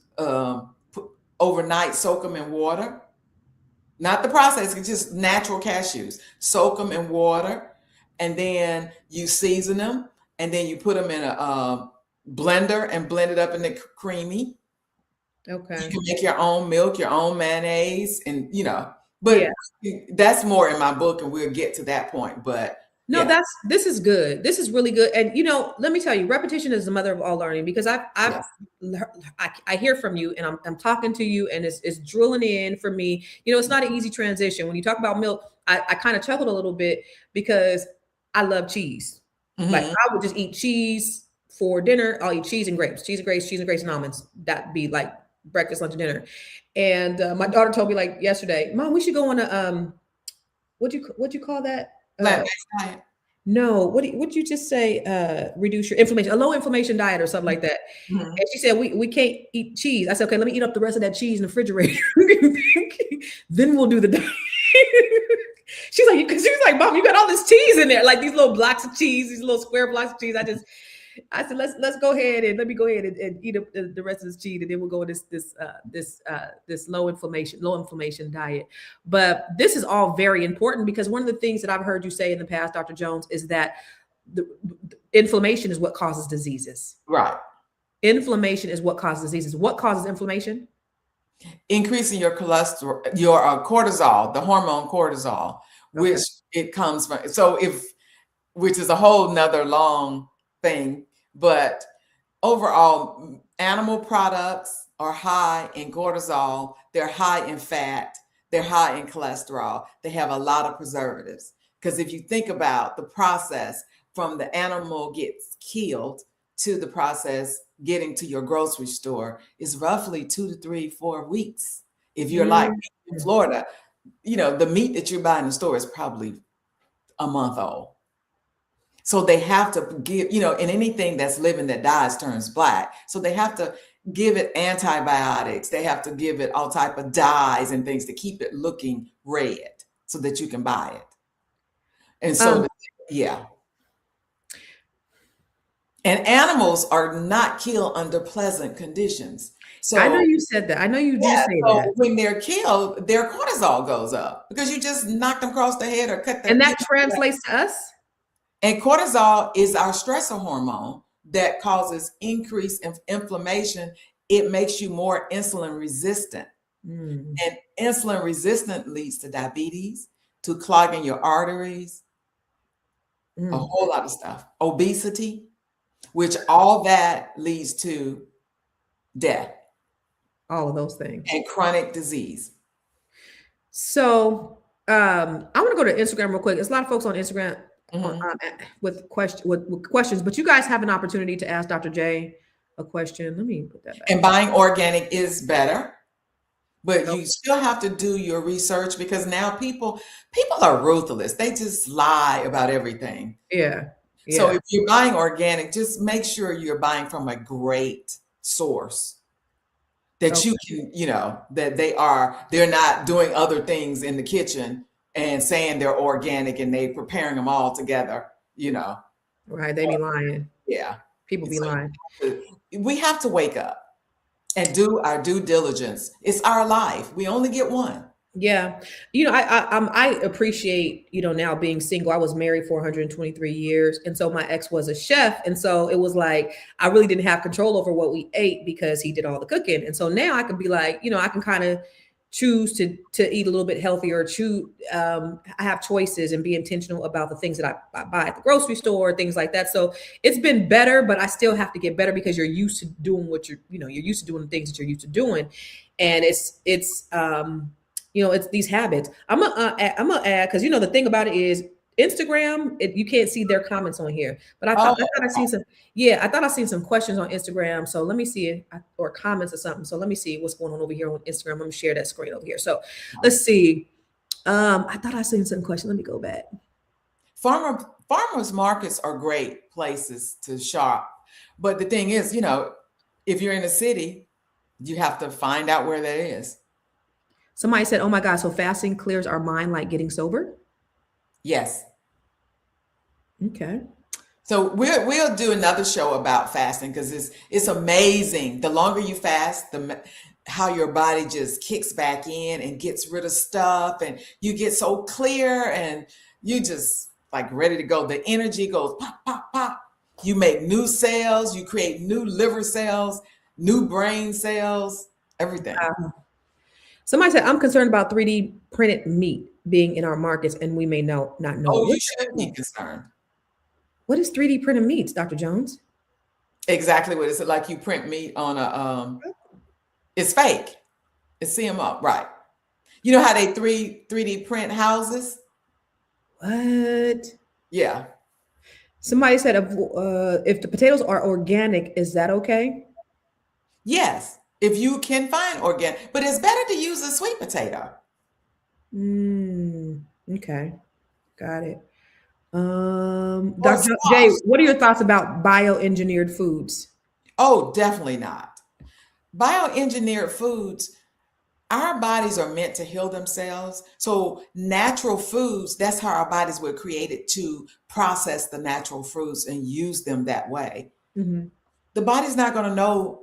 overnight soak them in water. Not the process, it's just natural cashews. Soak them in water, and then you season them, and then you put them in a blender and blend it up into creamy. Okay. You can make your own milk, your own mayonnaise, and but that's more in my book, and we'll get to that point. But no, this is good. This is really good. And let me tell you, repetition is the mother of all learning, because I hear from you, and I'm talking to you, and it's drilling in for me. It's not an easy transition. When you talk about milk, I kind of chuckled a little bit because I love cheese. Mm-hmm. Like I would just eat cheese for dinner. I'll eat cheese and grapes and almonds. That'd be like breakfast, lunch, and dinner. And my daughter told me like yesterday, Mom, we should go on a what'd you call that? Plant-based diet. No, what'd you just say? Reduce your inflammation, a low inflammation diet or something like that. Mm-hmm. And she said we can't eat cheese. I said, okay, let me eat up the rest of that cheese in the refrigerator. Then we'll do the diet. She's like, Mom, you got all this cheese in there, like these little blocks of cheese, these little square blocks of cheese. I said, let's go ahead and eat up the rest of this cheese, and then we'll go with this low inflammation diet. But this is all very important, because one of the things that I've heard you say in the past, Dr. Jones, is that the inflammation is what causes diseases. Right. Inflammation is what causes diseases. What causes inflammation? Increasing your cholesterol, your cortisol, the hormone cortisol, which it comes from. So which is a whole nother long thing, but overall, animal products are high in cortisol, they're high in fat, they're high in cholesterol, they have a lot of preservatives. Because if you think about the process from the animal gets killed to the process getting to your grocery store is roughly 2 to 3, 4 weeks. If you're like in Florida, the meat that you buy in the store is probably a month old. So they have to give, and anything that's living that dies turns black. So they have to give it antibiotics. They have to give it all type of dyes and things to keep it looking red so that you can buy it. And so, And animals are not killed under pleasant conditions. So I know you said that. I know you do say that. When they're killed, their cortisol goes up because you just knocked them across the head or cut them. And that translates to us? And cortisol is our stressor hormone that causes increased inflammation. It makes you more insulin resistant. And insulin resistant leads to diabetes, to clogging your arteries, a whole lot of stuff. Obesity, which all that leads to death. All of those things. And chronic disease. So I want to go to Instagram real quick. There's a lot of folks on Instagram with questions, but you guys have an opportunity to ask Dr. J a question. Let me put that back. And buying organic is better, but you still have to do your research, because now people are ruthless. They just lie about everything. Yeah. So if you're buying organic, just make sure you're buying from a great source that you can, that they're not doing other things in the kitchen and saying they're organic and they preparing them all together, Right. They be lying. Yeah. People be lying. We have to wake up and do our due diligence. It's our life. We only get one. Yeah. I appreciate, now being single. I was married for 123 years. And so my ex was a chef. And so it was like, I really didn't have control over what we ate because he did all the cooking. And so now I can be like, I can kind of choose to eat a little bit healthier, I have choices and be intentional about the things that I buy at the grocery store, things like that. So it's been better, but I still have to get better because you're used to doing you're used to doing the things that you're used to doing. And it's these habits. I'm gonna add, because the thing about it is Instagram. You can't see their comments on here, but I thought I seen some. Yeah, I thought I seen some questions on Instagram. So let me see it, or comments or something. So let me see what's going on over here on Instagram. I'm gonna share that screen over here. So let's see. I thought I seen some questions. Let me go back. Farmers markets are great places to shop, but the thing is, if you're in a city, you have to find out where that is. Somebody said, "Oh my God, so fasting clears our mind like getting sober?" Yes. Okay. So we'll do another show about fasting because it's amazing. The longer you fast, how your body just kicks back in and gets rid of stuff, and you get so clear and you just like ready to go. The energy goes pop, pop, pop. You make new cells, you create new liver cells, new brain cells, everything. Somebody said, "I'm concerned about 3D printed meat being in our markets, and we may not know." Oh, you should be concerned. What is 3D printed meats, Dr. Jones? Exactly what it's like. You print meat on it's fake. It's CMO, right? You know how they 3D print houses? What? Yeah. Somebody said, if the potatoes are organic, is that okay? Yes, if you can find organic, but it's better to use a sweet potato. Okay, got it. Dr. J, what are your thoughts about bioengineered foods? Oh, definitely not. Bioengineered foods, our bodies are meant to heal themselves. So natural foods, that's how our bodies were created, to process the natural fruits and use them that way. Mm-hmm. The body's not going to know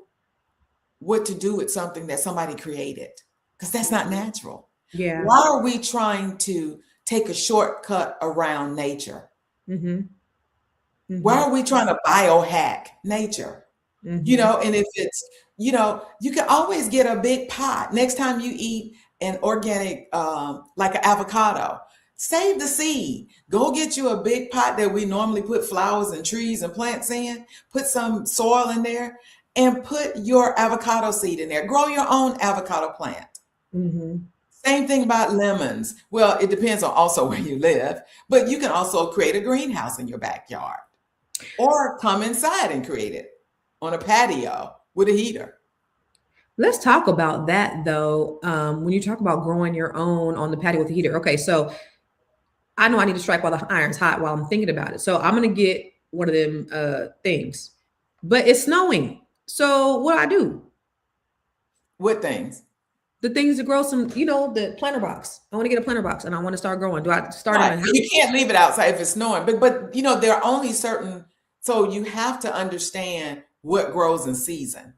what to do with something that somebody created because that's not natural. Yeah. Why are we trying to take a shortcut around nature? Mm-hmm. Mm-hmm. Why are we trying to biohack nature? Mm-hmm. And if it's, you can always get a big pot. Next time you eat an organic, like an avocado, save the seed. Go get you a big pot that we normally put flowers and trees and plants in, put some soil in there and put your avocado seed in there. Grow your own avocado plant. Mm-hmm. Same thing about lemons. Well, it depends on also where you live, but you can also create a greenhouse in your backyard or come inside and create it on a patio with a heater. Let's talk about that though. When you talk about growing your own on the patio with a heater. Okay, so I know I need to strike while the iron's hot while I'm thinking about it. So I'm going to get one of them things, but it's snowing. So what do I do? What things? The things to grow some, the planter box. I want to get a planter box and I want to start growing. Do I start Right. in my house? You can't leave it outside if it's snowing, but there are only certain, so you have to understand what grows in season.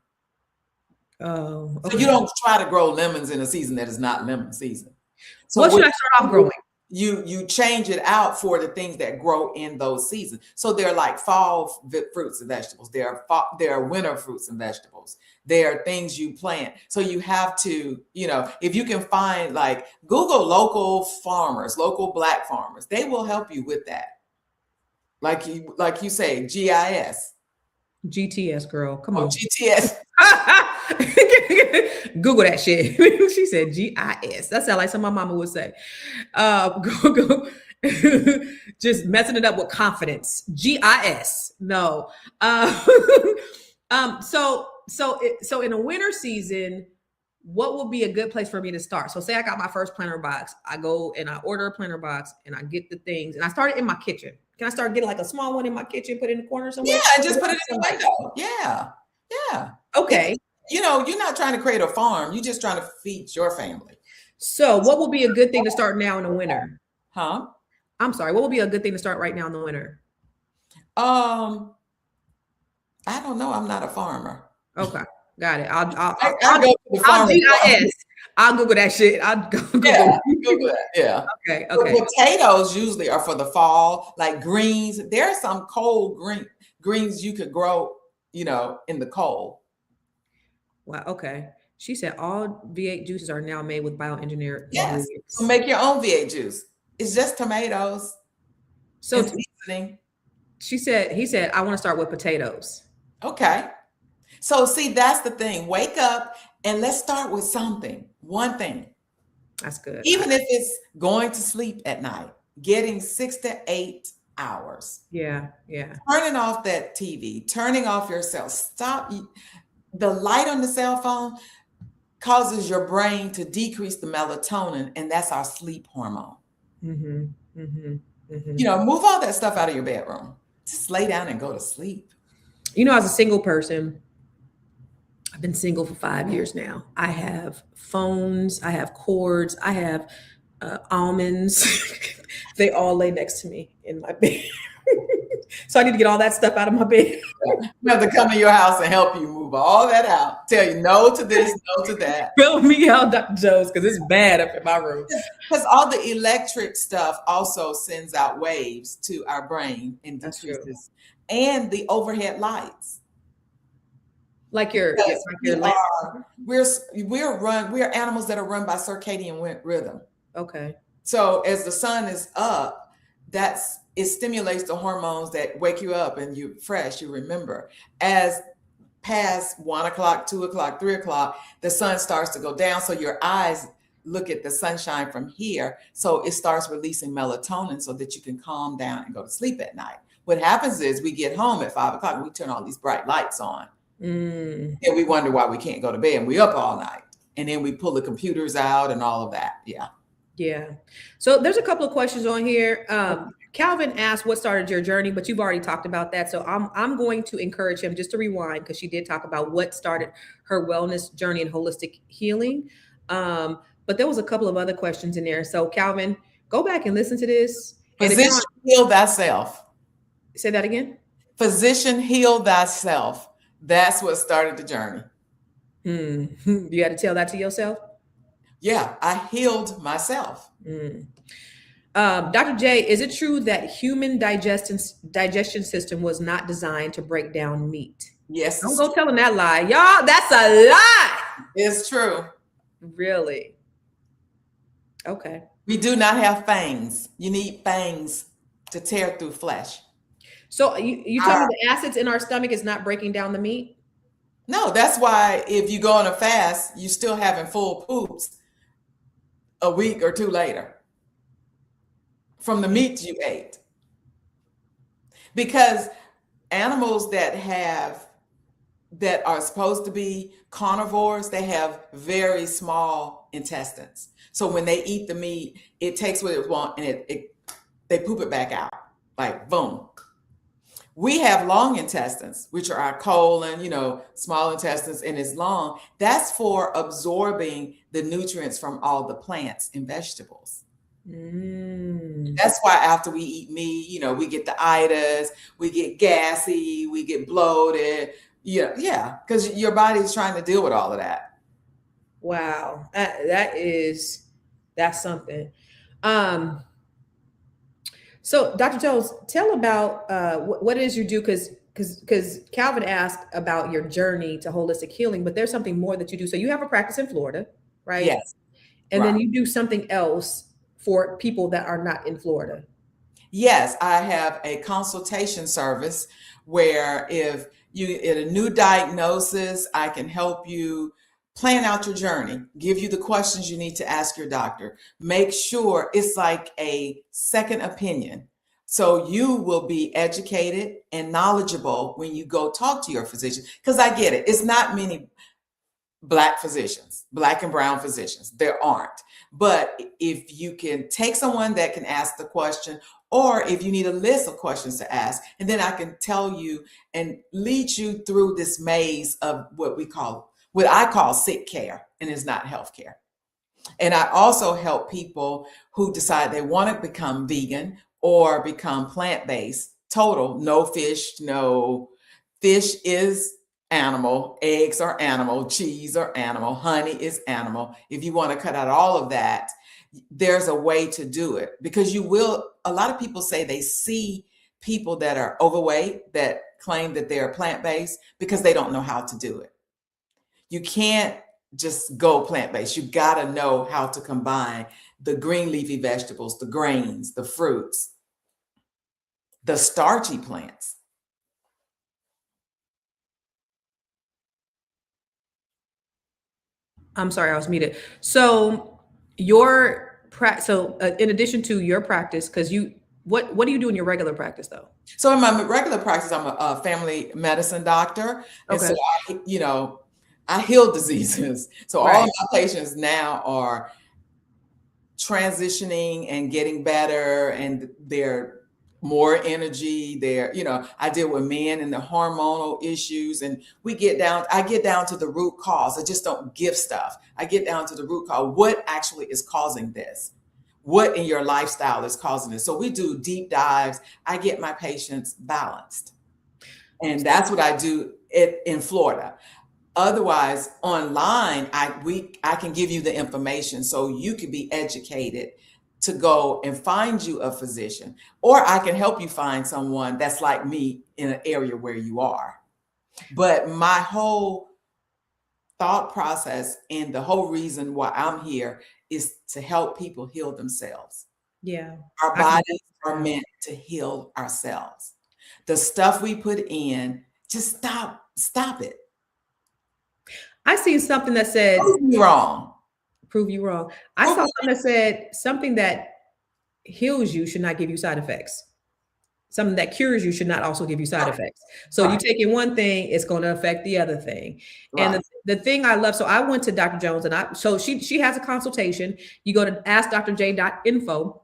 Oh, okay. So you don't try to grow lemons in a season that is not lemon season. So what should I start off growing? You change it out for the things that grow in those seasons. So they're like fall fruits and vegetables. There are winter fruits and vegetables. There are things you plant. So you have to, if you can find, like, Google local farmers, local Black farmers, they will help you with that. Like you say, GIS. GTS, girl. Come on. GTS. Google that shit. She said GIS. That sounds like something my mama would say. Go. Just messing it up with confidence. GIS. No. So in a winter season, what would be a good place for me to start? So say I got my first planter box. I go and I order a planter box and I get the things and I start it in my kitchen. Can I start getting like a small one in my kitchen, put it in the corner somewhere? Yeah, just put it in the window. Yeah. Okay. You're not trying to create a farm. You're just trying to feed your family. So what would be a good thing to start now in the winter? Huh? I'm sorry. What would be a good thing to start right now in the winter? I don't know. I'm not a farmer. Okay. Got it. I'll go to the farm. GIS. I'll Google that shit. I'll Google. Yeah, Google that. Yeah. Okay. But Okay. potatoes usually are for the fall, like greens. There are some cold greens you could grow, in the cold. Wow. Okay. She said all V8 juices are now made with bioengineered Yes. ingredients. So make your own V8 juice. It's just tomatoes So and seasoning. he said, I want to start with potatoes. Okay. So see, that's the thing. Wake up and let's start with something. One thing. That's good. Even if it's going to sleep at night, getting 6 to 8 hours. Yeah. Yeah. Turning off that TV, turning off your cell. Stop. The light on the cell phone causes your brain to decrease the melatonin, and that's our sleep hormone. Mm-hmm. Mm-hmm. Mm-hmm. Move all that stuff out of your bedroom. Just lay down and go to sleep. As a single person, I've been single for 5 years now. I have phones, I have cords, I have almonds. They all lay next to me in my bed. So I need to get all that stuff out of my bed. We have to come in your house and help you move all that out. Tell you no to this, no to that. Fill me out, Dr. Jones, because it's bad up in my room. Because all the electric stuff also sends out waves to our brain and That's true. decreases. And the overhead lights. Like your We're animals that are run by circadian rhythm. Okay. So as the sun is up, it stimulates the hormones that wake you up and you're fresh, you remember. As past 1 o'clock, 2 o'clock, 3 o'clock, the sun starts to go down. So your eyes look at the sunshine from here. So it starts releasing melatonin so that you can calm down and go to sleep at night. What happens is we get home at 5 o'clock and we turn all these bright lights on. And we wonder why we can't go to bed and we up all night. And then we pull the computers out and all of that. Yeah. Yeah. So there's a couple of questions on here. Calvin asked what started your journey, but you've already talked about that. So I'm going to encourage him just to rewind because she did talk about what started her wellness journey and holistic healing. But there was a couple of other questions in there. So Calvin, go back and listen to this. Physician, heal thyself. Say that again. Physician, heal thyself. That's what started the journey. You had to tell that to yourself? Yeah, I healed myself. Dr. J, is it true that human digestion system was not designed to break down meat? Yes. Don't go telling that lie. Y'all, that's a lie. It's true. Really? Okay. We do not have fangs. You need fangs to tear through flesh. So you tell me the acids in our stomach is not breaking down the meat? No, that's why if you go on a fast, you're still having full poops a week or two later from the meat you ate. Because animals that are supposed to be carnivores, they have very small intestines. So when they eat the meat, it takes what it wants and they poop it back out, like boom. We have long intestines, which are our colon, small intestines, and it's long. That's for absorbing the nutrients from all the plants and vegetables. That's why after we eat meat, we get the itis, we get gassy, we get bloated. Yeah, because your body is trying to deal with all of that. Wow, that's something. So, Dr. Jones, tell about what it is you do, because Calvin asked about your journey to holistic healing, but there's something more that you do. So you have a practice in Florida, right? Yes. And then you do something else for people that are not in Florida. Yes, I have a consultation service where if you get a new diagnosis, I can help you plan out your journey, give you the questions you need to ask your doctor. Make sure it's like a second opinion. So you will be educated and knowledgeable when you go talk to your physician. Because I get it. It's not many Black physicians, Black and brown physicians. There aren't. But if you can take someone that can ask the question, or if you need a list of questions to ask, and then I can tell you and lead you through this maze of what I call sick care, and it's not healthcare. And I also help people who decide they want to become vegan or become plant-based, total, no fish. No, fish is animal, eggs are animal, cheese are animal, honey is animal. If you want to cut out all of that, there's a way to do it, because a lot of people say they see people that are overweight that claim that they're plant-based because they don't know how to do it. You can't just go plant-based. You got to know how to combine the green leafy vegetables, the grains, the fruits, the starchy plants. I'm sorry, I was muted. So in addition to your practice, because what do you do in your regular practice though? So in my regular practice, I'm a family medicine doctor. And Okay. so I heal diseases. So all Right. of my patients now are transitioning and getting better, and they're more energy. I deal with men and the hormonal issues, and I get down to the root cause. I just don't give stuff. I get down to the root cause. What actually is causing this? What in your lifestyle is causing this? So we do deep dives. I get my patients balanced. And that's what I do in Florida. Otherwise, online, I can give you the information so you can be educated to go and find you a physician, or I can help you find someone that's like me in an area where you are. But my whole thought process and the whole reason why I'm here is to help people heal themselves. Yeah. Our I can- bodies are meant to heal ourselves. The stuff we put in, just stop it. I seen something that said, Prove me wrong. prove you wrong. I saw something that said something that heals you should not give you side effects. Something that cures you should not also give you side effects. So you take in one thing, it's going to affect the other thing. And Right. the thing I love, so I went to Dr. Jones, and so she has a consultation. You go to askdrj.info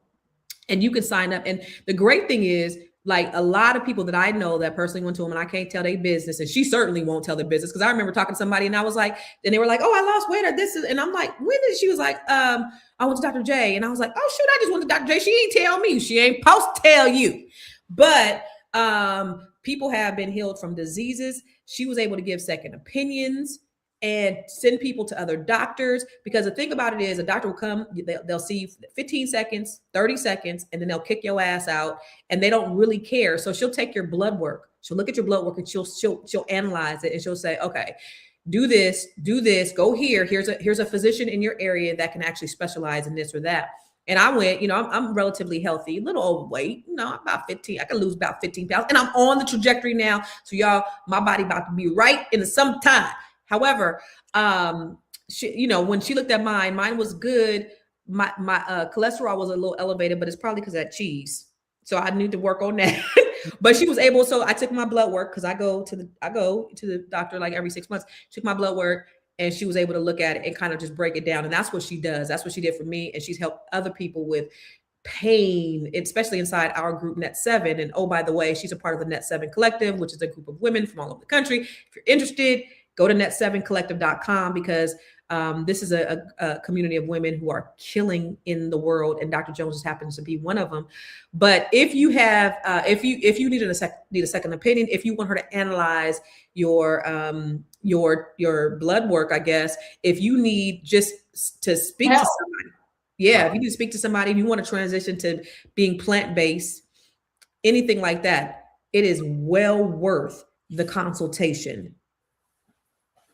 and you can sign up. And the great thing is, like, a lot of people that I know that personally went to them, and I can't tell their business, and she certainly won't tell their business, because I remember talking to somebody and I was like, and they were like, oh, I lost weight, or this is, and I'm like, when did she was like, I went to Dr. J, and I was like, oh shoot, I just went to Dr. J. She ain't tell me. She ain't supposed to tell you. But people have been healed from diseases. She was able to give second opinions and send people to other doctors, because the thing about it is, a doctor will come, they'll see you 15 seconds, 30 seconds, and then they'll kick your ass out, and they don't really care. So she'll take your blood work. She'll look at your blood work, and she'll analyze it, and she'll say, okay, do this, go here. Here's a physician in your area that can actually specialize in this or that. And I went, I'm relatively healthy, a little overweight, about 15. I can lose about 15 pounds, and I'm on the trajectory now. So y'all, my body about to be right in the summertime. However, when she looked at mine was good. My cholesterol was a little elevated, but it's probably because of that cheese. So I need to work on that. But she was able. So I took my blood work, because I go to the doctor like every 6 months. Took my blood work, and she was able to look at it and kind of just break it down. And that's what she does. That's what she did for me, and she's helped other people with pain, especially inside our group Net 7. And oh, by the way, she's a part of the Net 7 Collective, which is a group of women from all over the country. If you're interested, go to net7collective.com, because this is a community of women who are killing in the world, and Dr. Jones just happens to be one of them. But if you have, if you need a second opinion, if you want her to analyze your blood work, I guess, if you need just to speak to somebody, if you need to speak to somebody, if you want to transition to being plant-based, anything like that, it is well worth the consultation.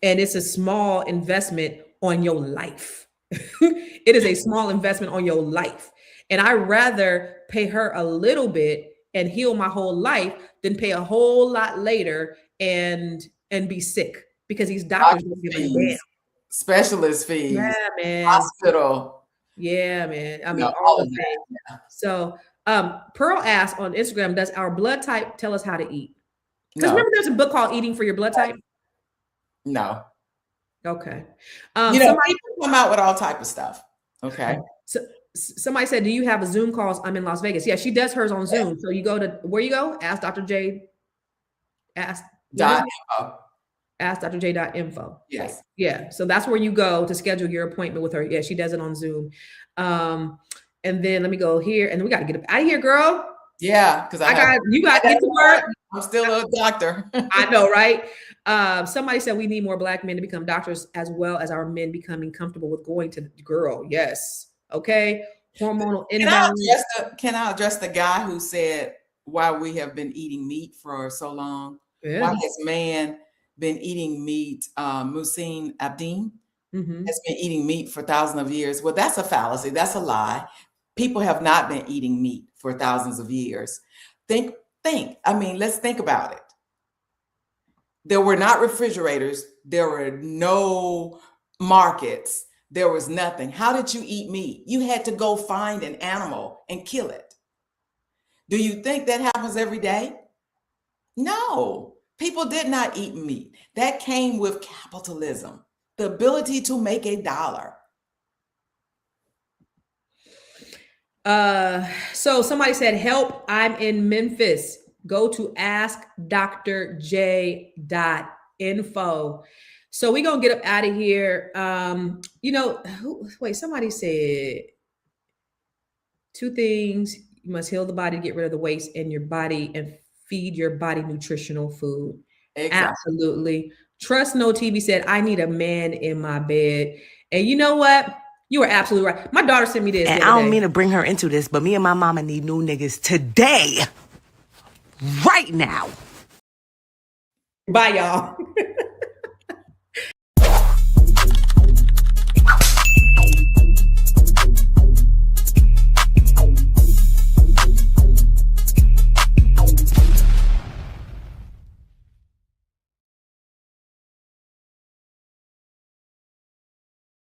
And it's a small investment on your life. It is a small investment on your life. And I rather pay her a little bit and heal my whole life than pay a whole lot later and be sick, because these doctors don't give a damn. Specialist fees. Yeah, man. Hospital. Yeah, man. I mean, all the things. Yeah. So Pearl asked on Instagram, does our blood type tell us how to eat? Because remember, there's a book called Eating for Your Blood Type. No. Okay. People come out with all type of stuff. Okay. So somebody said, do you have a Zoom calls? I'm in Las Vegas. Yeah, she does hers on Zoom. Yeah. So you go to, where you go? Ask Dr. J. .info. AskDrJ.info. Yes. Yeah. So that's where you go to schedule your appointment with her. Yeah, she does it on Zoom. And then let me go here, and then we got to get out of here, girl. Yeah, because you got to get to work. I'm still a doctor. I know, right? Somebody said we need more Black men to become doctors as well as our men becoming comfortable with going to the girl. Yes. Okay. Hormonal imbalance. Can I address the guy who said why we have been eating meat for so long? Yeah. Why has man been eating meat? Musin Abdin has been eating meat for thousands of years. Well, that's a fallacy. That's a lie. People have not been eating meat for thousands of years. Think. I mean, let's think about it. There were not refrigerators. There were no markets. There was nothing. How did you eat meat? You had to go find an animal and kill it. Do you think that happens every day? No. People did not eat meat. That came with capitalism, the ability to make a dollar. So somebody said, help, I'm in Memphis. Go to askdrj.info. So we're going to get up out of here. Somebody said 2 things. You must heal the body, get rid of the waste in your body, and feed your body nutritional food. Exactly. Absolutely. Trust No TV said, I need a man in my bed. And you know what? You are absolutely right. My daughter sent me this. And I don't mean to bring her into this, but me and my mama need new niggas today. Right now. Bye, y'all.